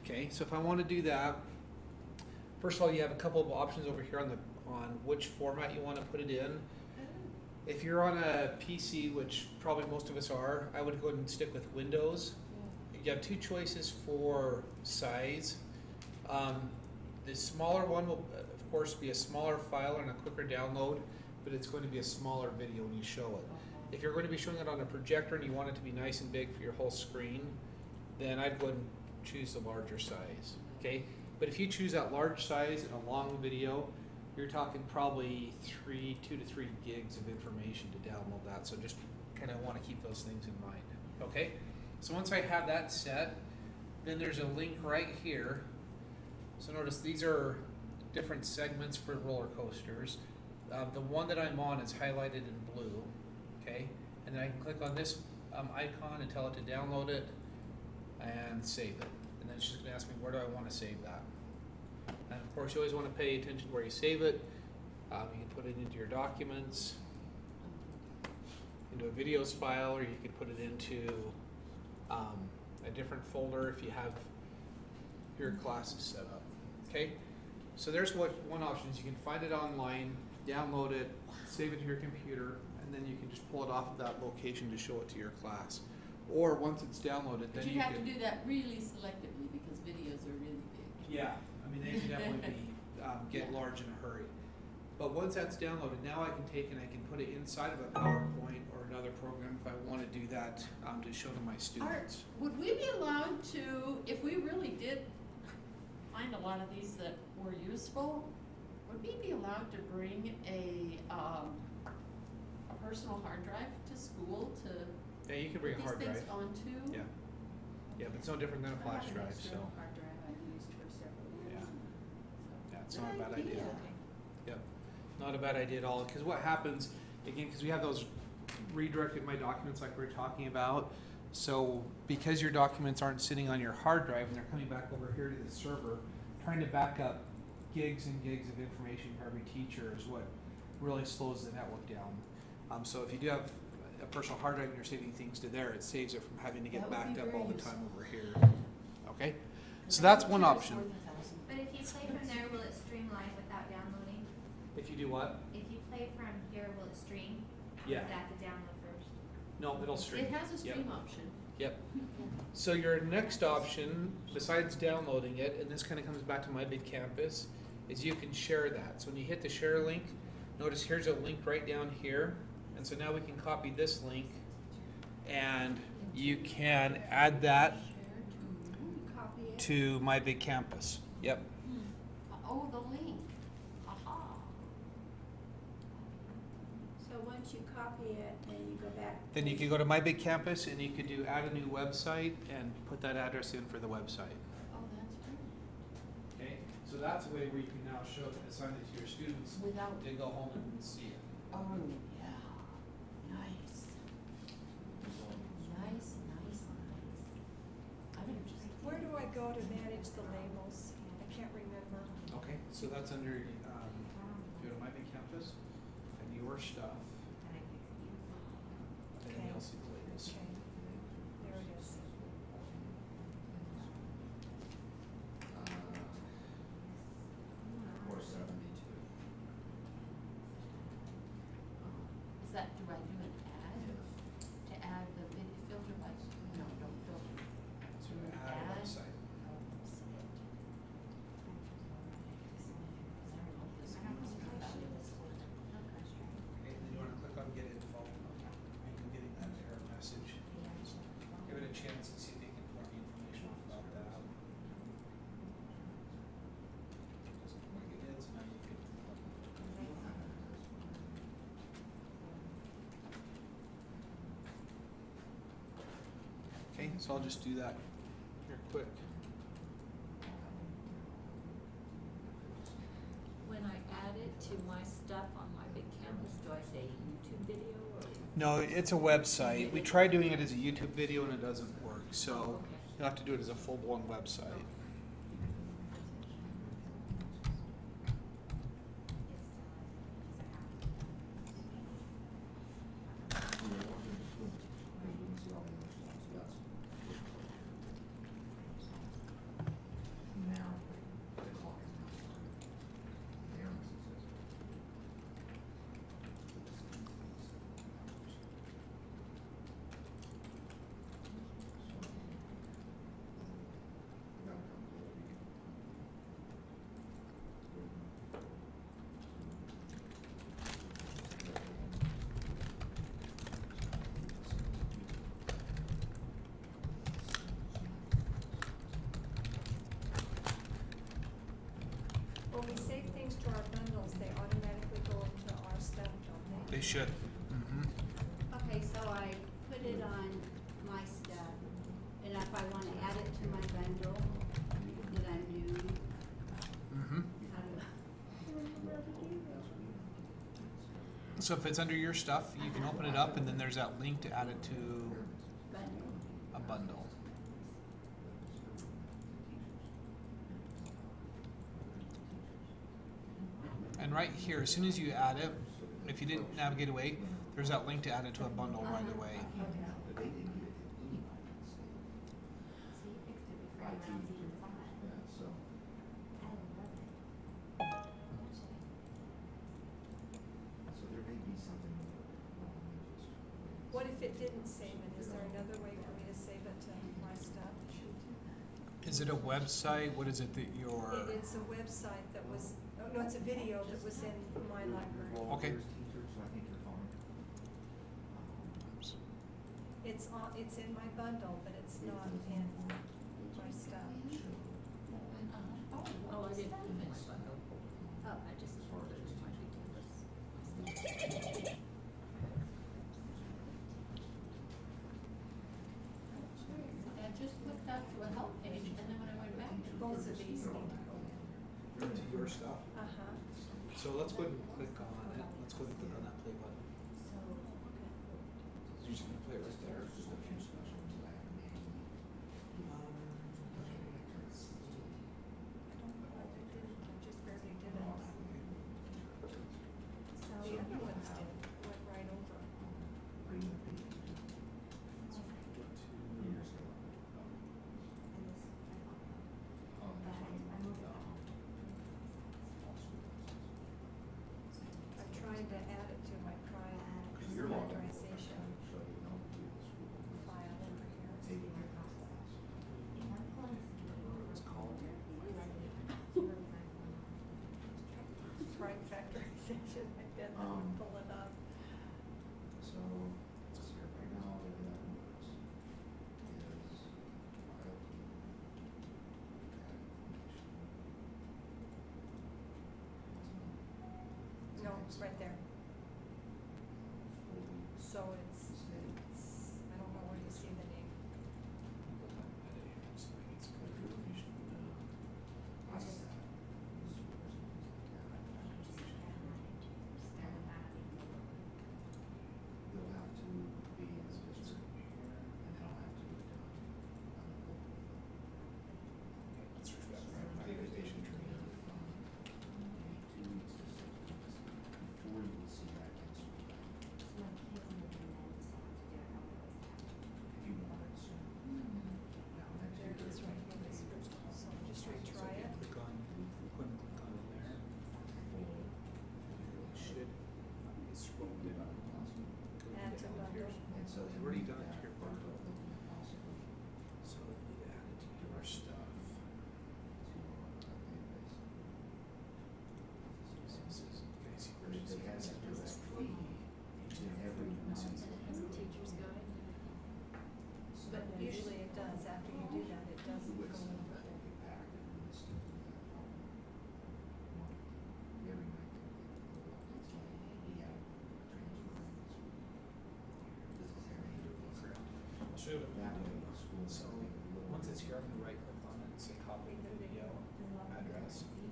Okay, so if I want to do that, first of all, you have a couple of options over here on which format you want to put it in. If you're on a PC, which probably most of us are, I would go ahead and stick with Windows. You have two choices for size. The smaller one will, of course, be a smaller file and a quicker download, but it's going to be a smaller video when you show it. If you're going to be showing it on a projector and you want it to be nice and big for your whole screen, then I'd go ahead and choose the larger size. Okay, but if you choose that large size and a long video, you're talking probably 2 to 3 gigs of information to download that. So just kind of want to keep those things in mind. Okay, so once I have that set, then there's a link right here. So notice these are different segments for roller coasters. The one that I'm on is highlighted in blue. Okay, and then I can click on this icon and tell it to download it and save it. And then it's just going to ask me where do I want to save that. And of course, you always want to pay attention to where you save it. You can put it into your documents, into a videos file, or you could put it into a different folder if you have your class is set up. Okay? So there's one option is you can find it online, download it, save it to your computer, and then you can just pull it off of that location to show it to your class. Or once it's downloaded, But then you you have to can. do that really selectively because videos are really big. Yeah, I mean, they can definitely be, get large in a hurry. But once that's downloaded, now I can take and I can put it inside of a PowerPoint or another program if I want to do that to show to my students. Would we be allowed to, if we really did find a lot of these that were useful, would we be allowed to bring a personal hard drive to school to Yeah, you can bring a put hard these drive. things onto? Yeah. Yeah, but it's no different than a flash drive, so. hard drive I've used for several years. Yeah, it's Good not a bad idea. idea. Yep, not a bad idea at all, because what happens, again, because we have those redirected my documents like we were talking about, so because your documents aren't sitting on your hard drive and they're coming back over here to the server, trying to back up gigs and gigs of information for every teacher is what really slows the network down. So if you do have a personal hard drive and you're saving things to there, it saves it from having to get That would backed be up very all the useful. time over here. Okay, so that's one option. But if you play from there, will it stream live without downloading? If you do what? If you play from here, will it stream? Or Yeah. is that the download first? No, it'll stream. It has a Yep. stream option. Yep. So your next option, besides downloading it, and this kind of comes back to My Big Campus, is you can share that. So when you hit the share link, notice here's a link right down here. And so now we can copy this link and you can add that Copy it. to My Big Campus. Yep. Oh, the link. Aha. So once you copy it, then you go back. Then you can go to My Big Campus and you could do add a new website and put that address in for the website. Oh, that's great. Okay, so that's a way where you can now show it and assign it to your students Without, to go home and see it. oh, yeah. Nice. Nice, nice, nice. I'm interested. Where do I go to manage the labels? I can't remember. Okay, so that's under, go to My Big Campus and your stuff, and then you'll see the labels. Okay, there it is. 472. Is that, do I do an ad? To add the video filter by, no, don't filter. So add a website. Okay, and then you wanna click on get info. You can get that error message. Give it a chance and see if they can pull the information off about that. Doesn't look like it is, now you can. Okay, so I'll just do that here quick. When I add it to my stuff on My Big Campus, do I say YouTube video or? No, it's a website. We tried doing it as a YouTube video and it doesn't work, so Okay. you'll have to do it as a full-blown website. When we save things to our bundles, they automatically go into our stuff, don't they? They should. Mm-hmm. Okay, so I put it on my stuff, and if I wanna add it to my bundle that I'm new, Mm-hmm. how do So if it's under your stuff, you can open it up and then there's that link to add it to bundle? a bundle. And right here, as soon as you add it, if you didn't navigate away, there's that link to add it to a bundle right away. So you fixed it before you went out to even saw it. if it didn't save it, is there another way for me to save it to my stuff? Is it a website? What is it that you're? It's a website that was, oh, no, it's a video that was in my library. Okay. It's in my bundle, but it's not in my stuff. Oh, I didn't finish. Oh, I just put it in my campus. I just clicked out to a help page, and then when I went back, Both of these need to go in. To your stuff. Uh-huh. So let's go ahead and click on it. Let's go ahead and click on that play button. You're just gonna play it right there. There's just a few special ones that I haven't made. I don't know why they did it, I just barely did it. The other ones did, went right over. I tried to add it to my prioritization file over here. It's called. Prime factorization, I did, let me pull it up. So, right now, the way that works is No, it's right there. So it's, I don't know where you see the name. You'll have to be in this district and then I'll have to be done. Factorization training from maybe 2 weeks to 6 weeks before you will see that next week. If you wanted to. Now, next There it year, is right here, this first one. So just retry it. Click on, go ahead and click on it there. It should, it's scrolled down. Add to bundle. And so You've already done it to your part bundle. of the possibly So you add it to your stuff. to our database. This is, okay, see where But it if they is. had a direct feed, then every month. Has a teacher's guide? But usually it does, after you do that, it does You go would send over. that will be packed and we would still do that probably monthly. Every night they would get little updates like we have transfer this week. This is how you do it. I'll show you That what way we the do. school. So, once it's here, I'm gonna right click on it and say copy video address. You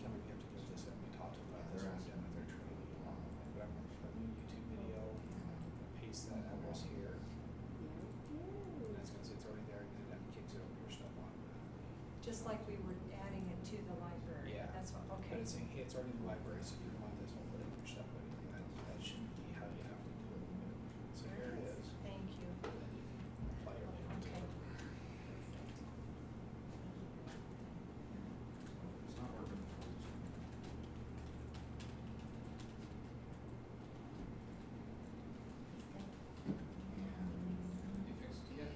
have to go to this and we talked about this when we're done with their training. But I'm gonna put a new YouTube video, paste that address here. And it's gonna say it's already there, and then that kicks it over your stuff on. Just like we were adding it to the library. Yeah. That's what, But okay. it's saying, hey, it's already in the library, so if you want this, we'll put it in your stuff, but that shouldn't be how you have to do it. So here it is. Thank you. And then you can apply your link to Okay. it. It's not working. You fixed it yet?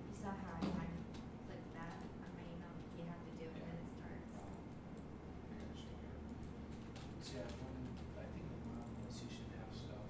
You saw how I kind of clicked that on my email, you have to do it when it starts. So yeah, I think you should have stuff.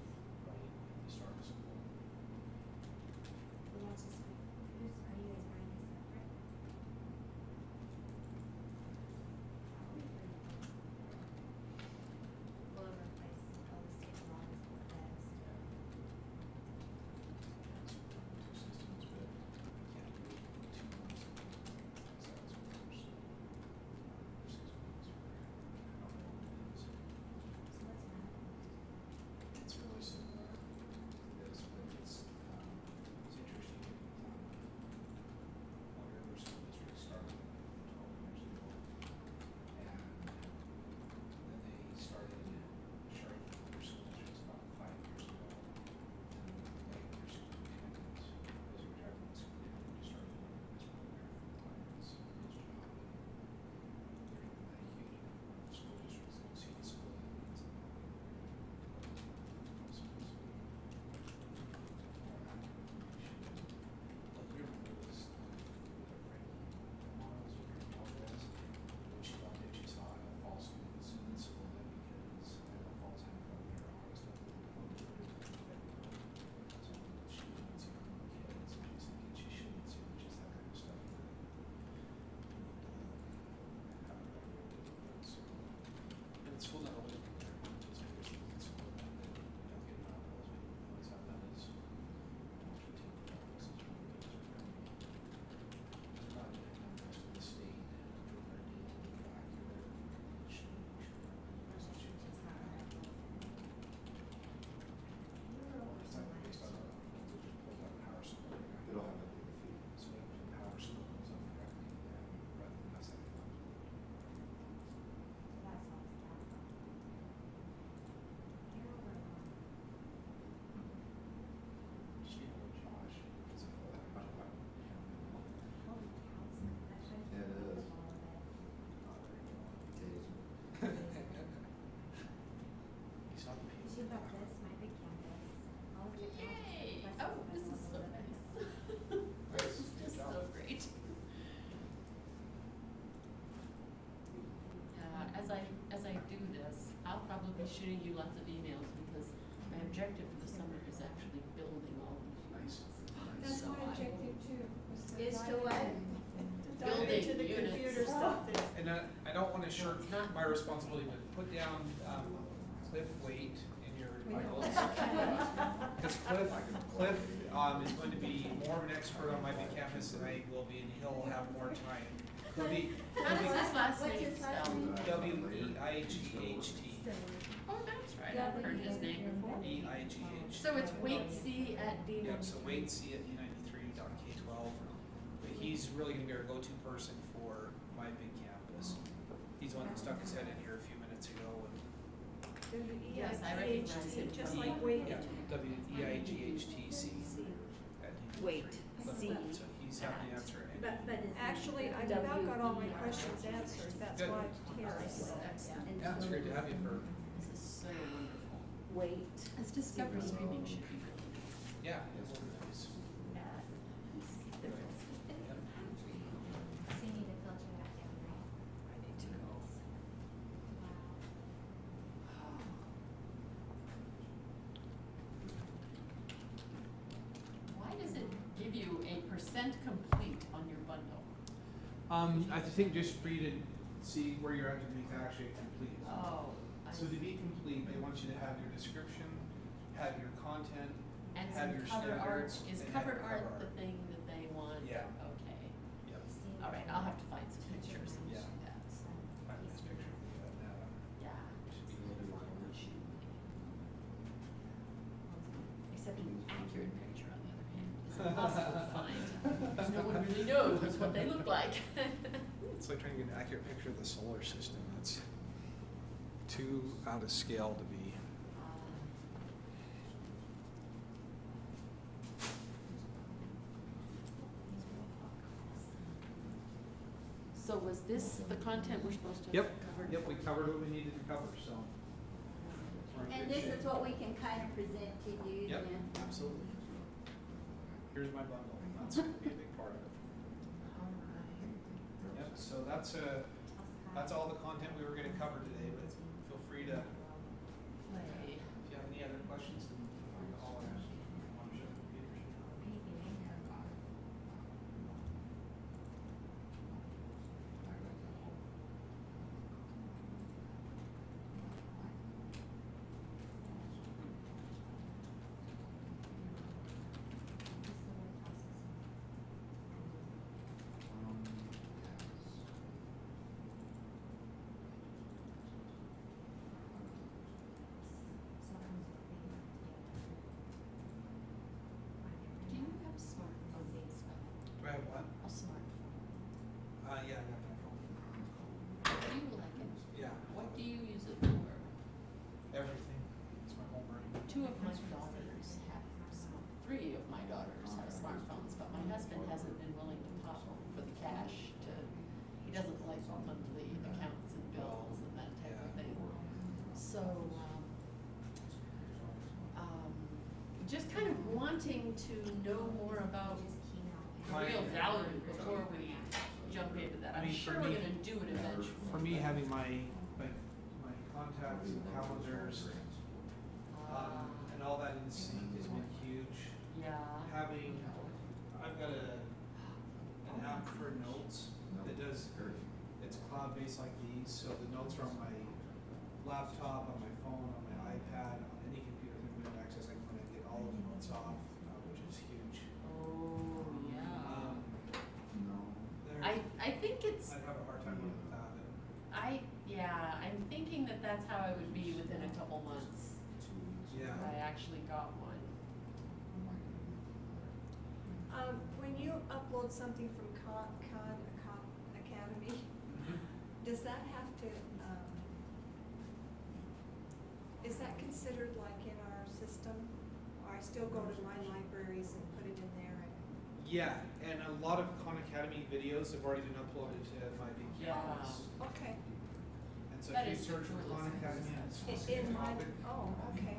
objective for the summer is actually building all these Nice. units. That's So my I- objective too, was to Is to dive what? in- to dive Building into the units. computer stuff. And I don't wanna shirk my responsibility, but put down, Cliff Waite in your notes. Because Cliff, is going to be more of an expert on my big campus than I will be, and he'll have more time. He'll be, How does his last What's name his last spell? name? W-E-I-G-H-T. Oh, that's right, I've heard his name before. E-I-G-H. So it's Waitsy at D93. Yep, so Wade C at D93.K12. But he's really gonna be our go-to person for my big campus. He's the one that stuck his head in here a few minutes ago and, Yes, I recognize him Just from like the- Wade. yeah, W-E-I-G-H-T-C at D93. Wait, C. So he's happy to answer any. But is. Actually, I've about got all my questions answered, that's Good. why I'm here. Excellent. Yeah, it's great to have you for, This is so wonderful. Wait. This discovery streaming should be really nice. yeah, it's nice. So you need to filter that down, right? I need to go. Why does it give you a percent complete on your bundle? I think just for you to see where you're at to make that actually complete. Oh, I So to see. be complete, they want you to have your description, have your content, And have some your cover art, standards, is and cover have art cover the thing that they want? Yeah. Okay, Yep. all right, I'll have to find some pictures and Yeah. do that, so, Find this picture for you, yeah. should be a little bit longer. Except an accurate picture, on the other hand, is impossible to find. Because no one really knows what they look like. It's like trying to get an accurate picture of the solar system. It's too out of scale to be. So was this the content we're supposed to have Yep, covered? yep, we covered what we needed to cover, so. we're in And good this shape. is what we can kind of present to you Yep, then. absolutely. Here's my bundle. That's gonna be a big part of it. Yep, so that's all the content we were gonna cover today, but feel free to, Play. if you have any other questions, then feel free to holler at me. I'm sure the computers should know. Do you have a smartphone, Scott? Do I have what? A smartphone. Yeah, I got my phone. Do you like it? Yeah. What do you use it for? Everything. It's my whole brain. Two of my daughters have, three of my daughters have smartphones, but my husband hasn't been willing to pop for the cash to, he doesn't like monthly accounts and bills and that type of thing. So, just kind of wanting to know more about the real value before we jump into that. I I'm mean, sure for we're me- gonna do it eventually. For me, having my contacts and calendars, and all that in sync has been huge. Yeah. Having, I've got an app for notes that does, it's cloud-based like these, so the notes are on my laptop, on my phone, on my iPad, on any computer that we have access, I can kind of get all of the notes off, which is huge. Oh, yeah. There- I think it's, I'd have a hard time with that. I'm thinking that that's how I would be within a couple months. Yeah. If I actually got one. When you upload something from Khan Academy, does that have to, is that considered like in our system? Or I still go to my libraries and put it in there and? Yeah, and a lot of Khan Academy videos have already been uploaded to my big Yeah. campus. Okay. And so That if you is search for really Khan sense. Academy on a In specific my, topic, oh, okay.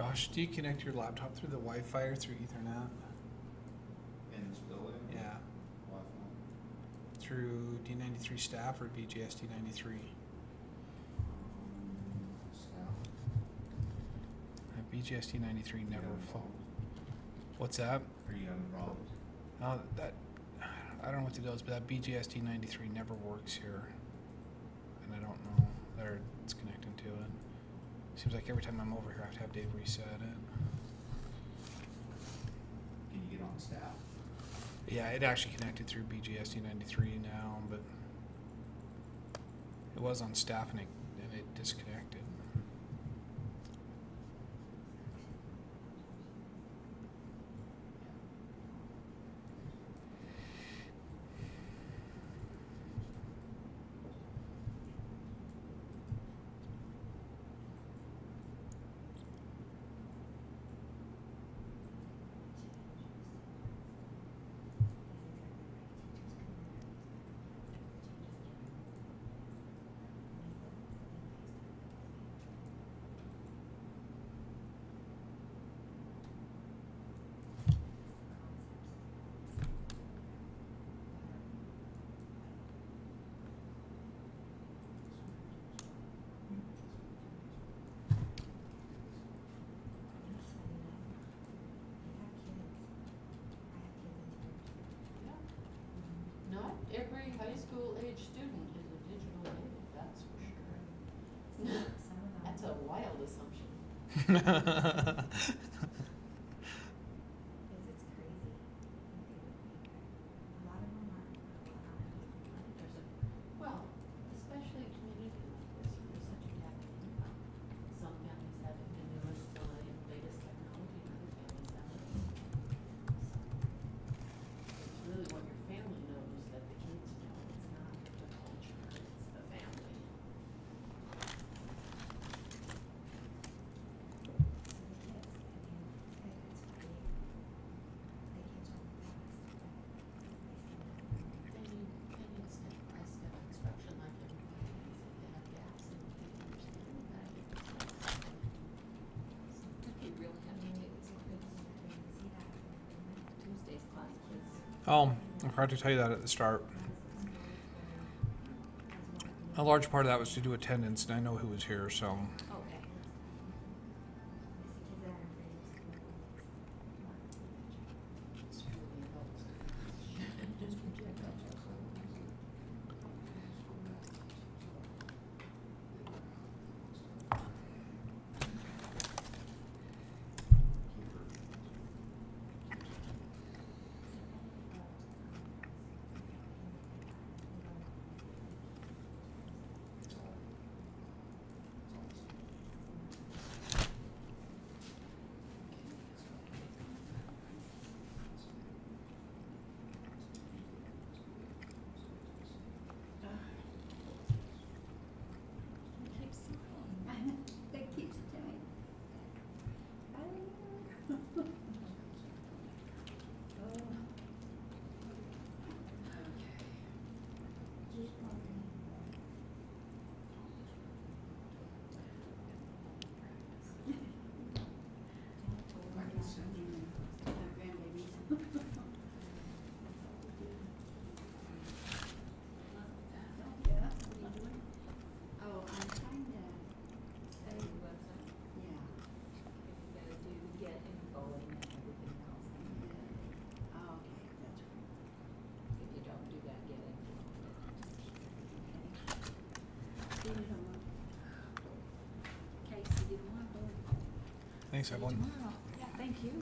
Josh, do you connect your laptop through the Wi-Fi or through Ethernet? In this building? Yeah. Wi-Fi? Through D93 staff or BGS D93? Staff? BGS D93 never having full. problems? What's that? Are you having problems? That I don't know what the deal is, but that BGS D93 never works here, and I don't know. There, it's connecting to it. Seems like every time I'm over here, I have to have Dave reset it. Can you get on staff? Yeah, it actually connected through BGS D93 now, but it was on staff and it disconnected. Not every high school age student is a digital native, that's for sure. That's a wild assumption. It's crazy. A lot of them are. There's a, well, especially a community like this, where there's such a gap in income. Some families have the newest, latest technology, and other families haven't. It's really what your family knows that the kids know. It's not the culture, it's the family. They need step by step instruction like everybody needs. If they have gaps and they understand that. You really have to take this quiz. Tuesday's class quiz. Oh, I forgot to tell you that at the start. A large part of that was to do attendance, and I know who was here, so. Okay. It's truly helps. That keeps it doing. Oh, I'm trying to, Study the website. yeah. You gotta do get info and then everything else. Oh, okay, that's right. If you don't do that, get info. See you tomorrow. Casey, you want to? Thanks, See you everyone. tomorrow. Yeah, thank you.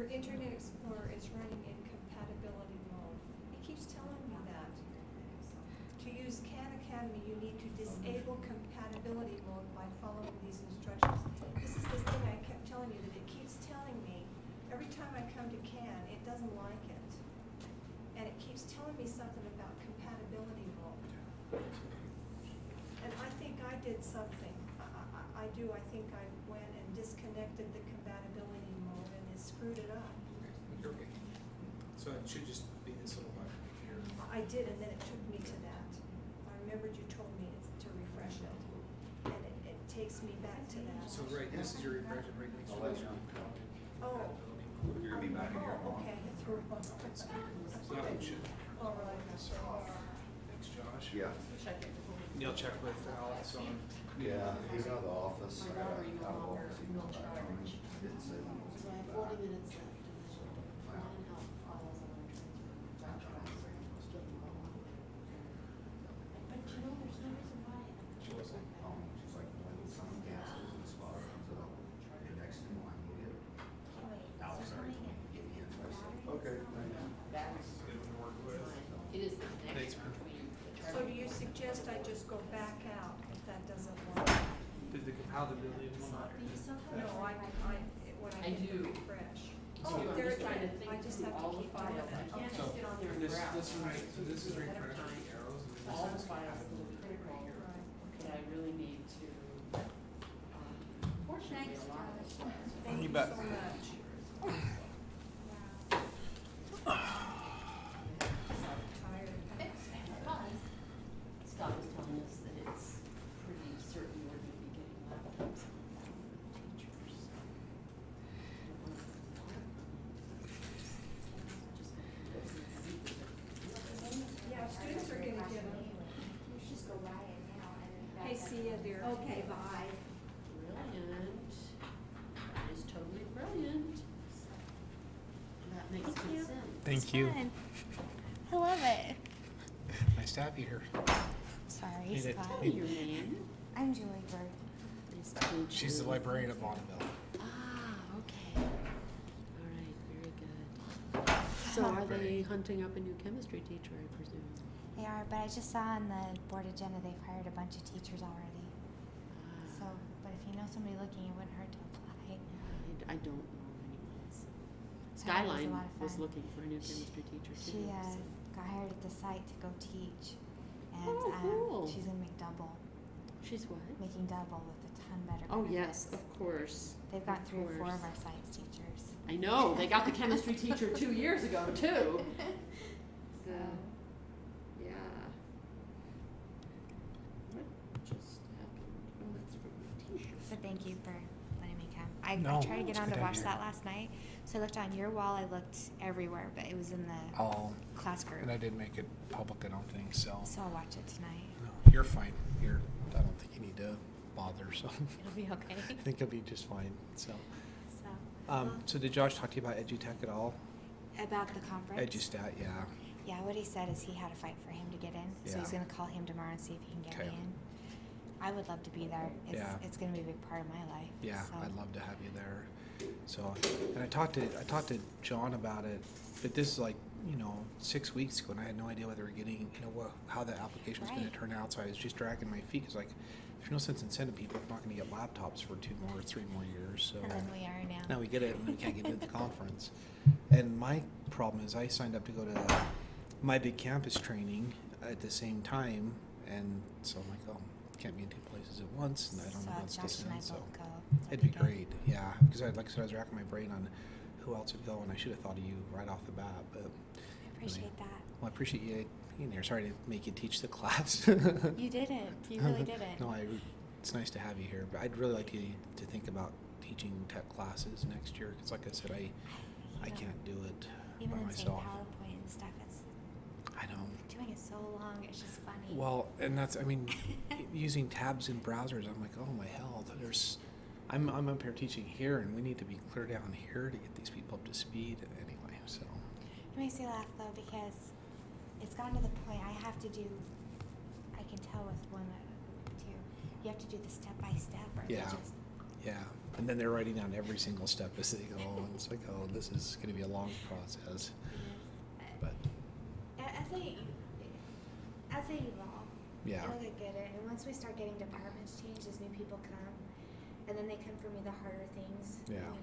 your Internet Explorer is running in compatibility mode. It keeps telling me that. To use Khan Academy, you need to disable compatibility mode by following these instructions. This is the thing I kept telling you, that it keeps telling me, every time I come to Khan, it doesn't like it. And it keeps telling me something about compatibility mode. And I think I did something. I do. I think I went and disconnected the compatibility mode and it screwed it up. You're okay. So it should just be this little button here. I did, and then it took me to that. I remembered you told me to refresh it. And it takes me back to that. So right, this is your refresher right next to this. Oh. You're gonna be back in here tomorrow. Okay, it's wrong. So that should. All right. Thanks, Josh. Yeah. Check it. You'll check with Alex on. Yeah, he's out of the office. My I got battery no out of longer office. will He charge. didn't say when he was So I have back. 40 minutes left, and then line out files I want to transfer back to us, and just get them all on there. But you know, there's no reason why. She was like, she's like, when some cancels and spot comes up, the next in line will get it. Alex already told me to get me in, so I said, okay, thank you. That's Good one to work with. fine. It is the Thanks, connection man. between the So do you suggest I just go back out if that doesn't work? Did the compatibility one? No, when I I hit the do. refresh. So Oh, I'm there just it trying to is. think I just through have to all the keep doing files. I it. can't Okay. just get on there and This browse. one right, so this is Ahead of refresh time. with the arrows and then All this the is files that will be critical, that I really need to, fortunately, a lot of those files. Thank you bet. so much. Scott was telling us that it's pretty certain we're gonna be getting laptops for the teachers. Yeah, students are gonna get them. You should just go buy it now and then back Hey, up. see ya, dear. Okay, bye. Brilliant. That is totally brilliant. That makes good sense. Thank you. Fun. I love it. Nice to have you here. Sorry, Need it. Scott. Tell me your name. I'm Julie Bird. Nice to meet She's the you. librarian at Bonneville. Ah, okay. All right, very good. So are they hunting up a new chemistry teacher, I presume? They are, but I just saw on the board agenda they've hired a bunch of teachers already. So, but if you know somebody looking, it wouldn't hurt to apply. I don't know anyone. So. He's a Skyline lot of was fun. looking for a new chemistry teacher too. She so. got hired at the site to go teach, and Oh, cool. she's gonna make double, She's what? making double with a ton better. Oh benefits. yes, of course. They've got Of 3 or 4 course. of our science teachers. I know, they got the chemistry teacher 2 years ago too. So, Yeah. What just happened? Oh, that's from the t-shirt. but thank you for letting me come. I No, tried to get it's on good to to have watch you that last night, so I looked on your wall. I looked everywhere, but it was in the Oh, class group. and I didn't make it public, I don't think, so. So I'll watch it tonight. No, you're fine. I don't think you need to bother, so. It'll be okay. I think you'll be just fine, so. So, So did Josh talk to you about EduTech at all? about the conference. EduStat, yeah. Yeah, what he said is he had to fight for him to get in, so he's Yeah. gonna call him tomorrow and see if he can get Okay. me in. I would love to be there. Yeah. It's gonna be a big part of my life. Yeah, so. I'd love to have you there. So, and I talked to John about it, but this is like, 6 weeks ago, and I had no idea whether we're getting, how the application was going Right. to turn out. So I was just dragging my feet. Cause like, there's no sense in sending people if we're not going to get laptops for 2 more or 3 more years. So And then we are now. now we get it, and we can't get into the conference. And my problem is, I signed up to go to my big campus training at the same time, and so I'm like, oh, can't be in 2 places at once, and I don't know So what's Josh and I so. both go. It'd That'd be good. great, yeah, because like I said, I was racking my brain on who else would go, and I should have thought of you right off the bat, but. I appreciate that. Well, I appreciate you being here. Sorry to make you teach the class. You didn't. You really didn't. No, it's nice to have you here, but I'd really like you to think about teaching tech classes next year, because like I said, I can't do it Even by in saying myself. PowerPoint and stuff, it's I know. doing it so long. It's just funny. Well, and using tabs in browsers, I'm like, oh my hell, I'm up here teaching here, and we need to be clear down here to get these people up to speed anyway, so. It makes me laugh though because it's gotten to the point I have to do. I can tell with one, two. You have to do the step by step, or Yeah. they just Yeah, and then they're writing down every single step as they go. And it's like, oh, this is going to be a long process. But As they evolve, yeah, it'll get good. And once we start getting departments changed, as new people come, and then they come for me the harder things. Yeah. I mean,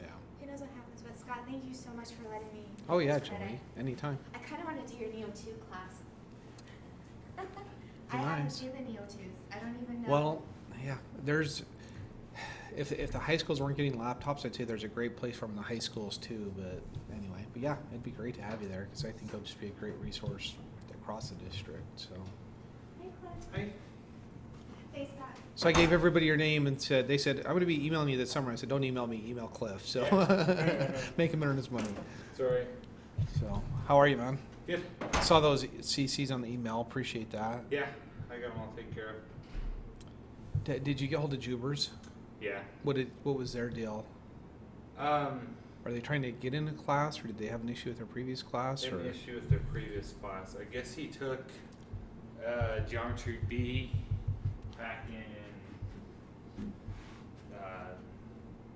yeah. who knows what happens? But Scott, thank you so much for letting me. Oh yeah, take this credit. Joey, anytime. I kind of want to do your Neo 2 class. Be I haven't nice. seen the Neo 2s. I don't even know. Well, yeah, there's. If the high schools weren't getting laptops, I'd say there's a great place for them in the high schools too. But anyway, but yeah, it'd be great to have you there because I think it'll just be a great resource across the district. So. Hey, Clint. Hey. Hey, Scott. So I gave everybody your name and said they said I'm going to be emailing you this summer. I said don't email me, email Cliff. So make him earn his money. Sorry. So how are you, man? Good. Saw those CCs on the email. Appreciate that. Yeah, I got them all taken care of. Did you get hold of Jubers? Yeah. What was their deal? Are they trying to get into class, or did they have an issue with their previous class? An Or issue with their previous class. I guess he took Geometry B back in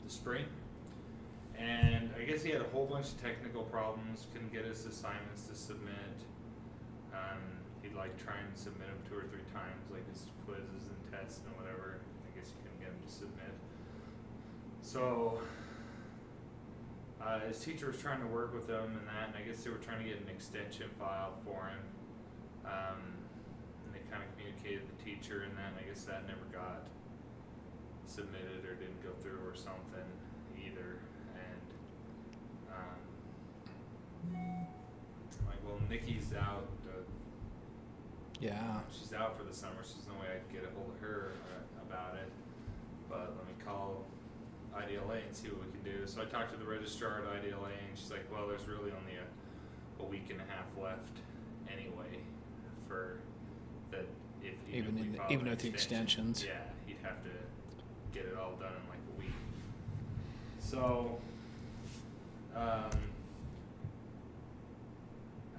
the spring. And I guess he had a whole bunch of technical problems, couldn't get his assignments to submit. He'd like try and submit them 2 or 3 times, like his quizzes and tests and whatever. I guess he couldn't get them to submit. So his teacher was trying to work with him and that, and I guess they were trying to get an extension filed for him. And they kind of communicated with the teacher and that, and I guess that never got submitted or didn't go through or something either. And like, well, Nikki's out. yeah, She's out for the summer, so there's no way I could get a hold of her about it. But let me call IDLA and see what we can do. So I talked to the registrar at IDLA, and she's like, well, there's really only a week and a half left anyway for that. If even we in, filed even an with the extension, extensions. yeah, he'd have to get it all done in like a week. So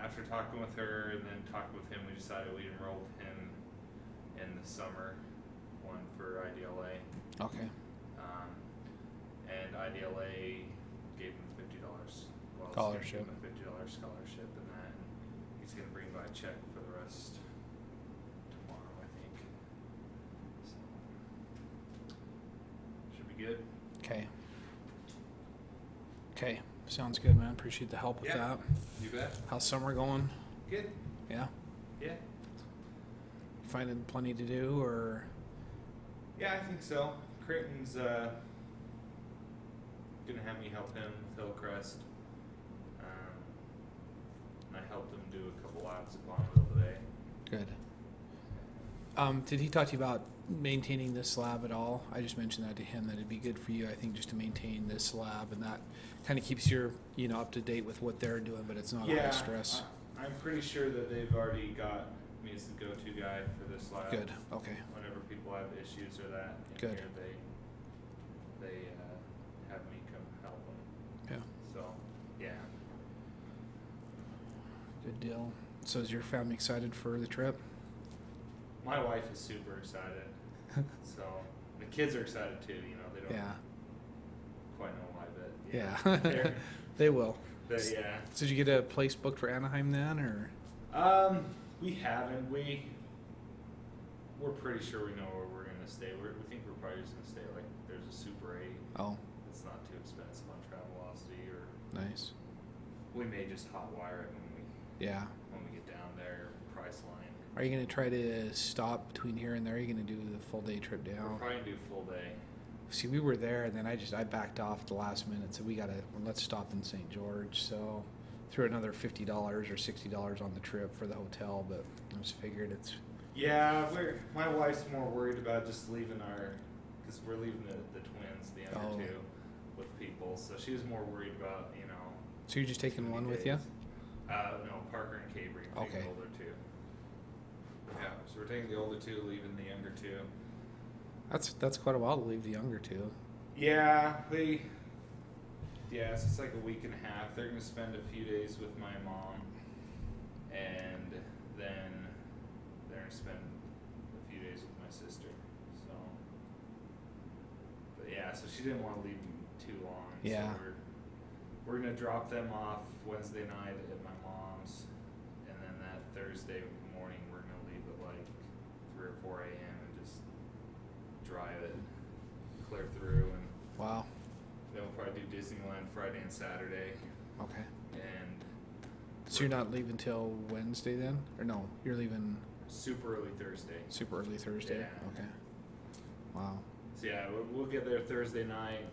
after talking with her and then talking with him, we decided we enrolled him in the summer one for IDLA. Okay. And IDLA gave him $50. Well, Scholarship. Gave him a $50 scholarship, and that he's gonna bring by a check for the rest tomorrow, I think. So should be good. Okay. Okay. Sounds good, man. Appreciate the help with Yeah. that. You bet. How's summer going? Good. Yeah. Yeah. Finding plenty to do, or Yeah, I think so. Creighton's gonna have me help him with Hillcrest. And I helped him do a couple labs at Bonneville today. good. Did he talk to you about maintaining this lab at all? I just mentioned that to him, that it'd be good for you, I think, just to maintain this lab, and that kind of keeps your, up to date with what they're doing, but it's not high stress. I'm pretty sure that they've already got me as the go-to guy for this lab. Good. Okay. Whenever people have issues or that in Good. here, they have me come help them. Yeah. So, yeah. Good deal. So is your family excited for the trip? My wife is super excited. So the kids are excited too. They don't Yeah. quite know why, but Yeah. they're- They will. yeah. So did you get a place booked for Anaheim then, or? We haven't. We're pretty sure we know where we're gonna stay. We think we're probably just gonna stay like there's a Super 8. Oh, It's not too expensive on Travelocity, or nice. we may just hot wire it Yeah. when we get down there. Priceline. Are you going to try to stop between here and there? Are you going to do the full day trip We'll down? probably do full day. See, we were there, and then I backed off at the last minute, so let's stop in St. George. So threw another $50 or $60 on the trip for the hotel, but I just figured it's. Yeah, my wife's more worried about just leaving because we're leaving the twins, the younger two, with people. So she was more worried about, So you're just taking one with you? No, Parker and Cabry. Okay. The older two. Yeah, so we're taking the older two, leaving the younger two. That's quite a while to leave the younger two. Yeah, it's just like a week and a half. They're gonna spend a few days with my mom, and then they're gonna spend a few days with my sister. So Yeah, so she didn't want to leave them too long. Yeah. So we're gonna drop them off Wednesday night at my mom's, and then that Thursday morning we're gonna leave at like 3 or 4 a.m. and just drive it clear through, and Wow. then we'll probably do Disneyland Friday and Saturday, Okay. and So you're not leaving till Wednesday then? Or no, you're leaving super early Thursday. super early Thursday? Yeah. Okay. Wow. So yeah, we'll get there Thursday night,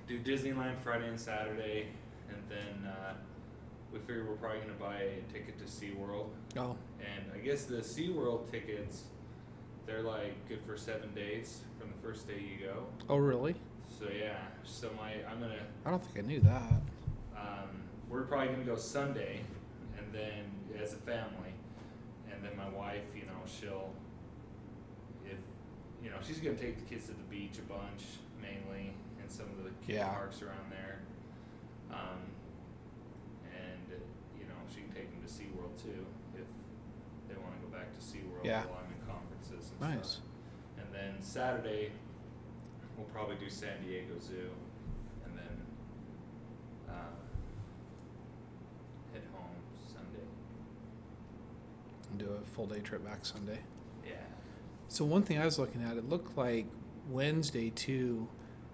do Disneyland Friday and Saturday, and then we figure we're probably gonna buy a ticket to SeaWorld. Oh, And I guess the SeaWorld tickets, they're like good for 7 days from the first day you go. oh really? So yeah, so I'm gonna, I don't think I knew that. we're probably gonna go Sunday, and then as a family, and then my wife, she's gonna take the kids to the beach a bunch mainly, and some of the kid Yeah. parks around there. And she can take them to SeaWorld too if they wanna go back to SeaWorld Yeah. while I'm in conferences and Nice. stuff. And then Saturday, we'll probably do San Diego Zoo, and then head home Sunday. And do a full day trip back Sunday. Yeah. So one thing I was looking at, it looked like Wednesday too.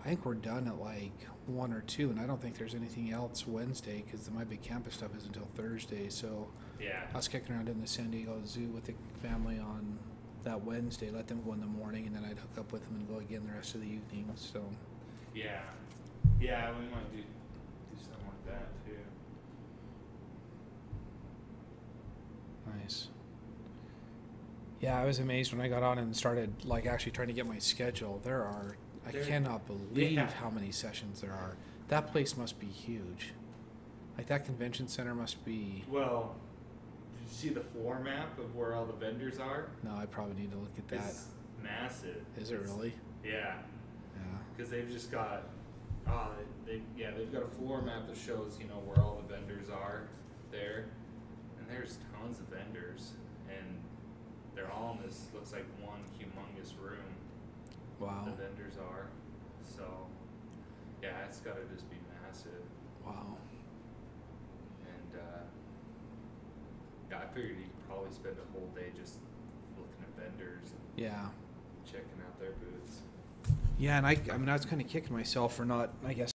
I think we're done at like 1 or 2, and I don't think there's anything else Wednesday because my big campus stuff is until Thursday. So Yeah. I was kicking around in the San Diego Zoo with the family on that Wednesday. Let them go in the morning, and then I'd hook up with them and go again the rest of the evening. So Yeah. Yeah, we might do something like that too. nice. Yeah, I was amazed when I got on and started like actually trying to get my schedule. I There- cannot believe yeah. how many sessions there are. That place must be huge. Like that convention center must be. Well, did you see the floor map of where all the vendors are? No, I probably need to look at that. It's massive. Is it really? Yeah, Yeah. because they've just got, they've got a floor map that shows where all the vendors are there, and there's tons of vendors, and they're all in this looks like one humongous room. Wow. The vendors are, so yeah, it's got to just be massive. Wow. And I figured you could probably spend a whole day just looking at vendors and Yeah. checking out their booths. Yeah, and I was kind of kicking myself for not, I guess,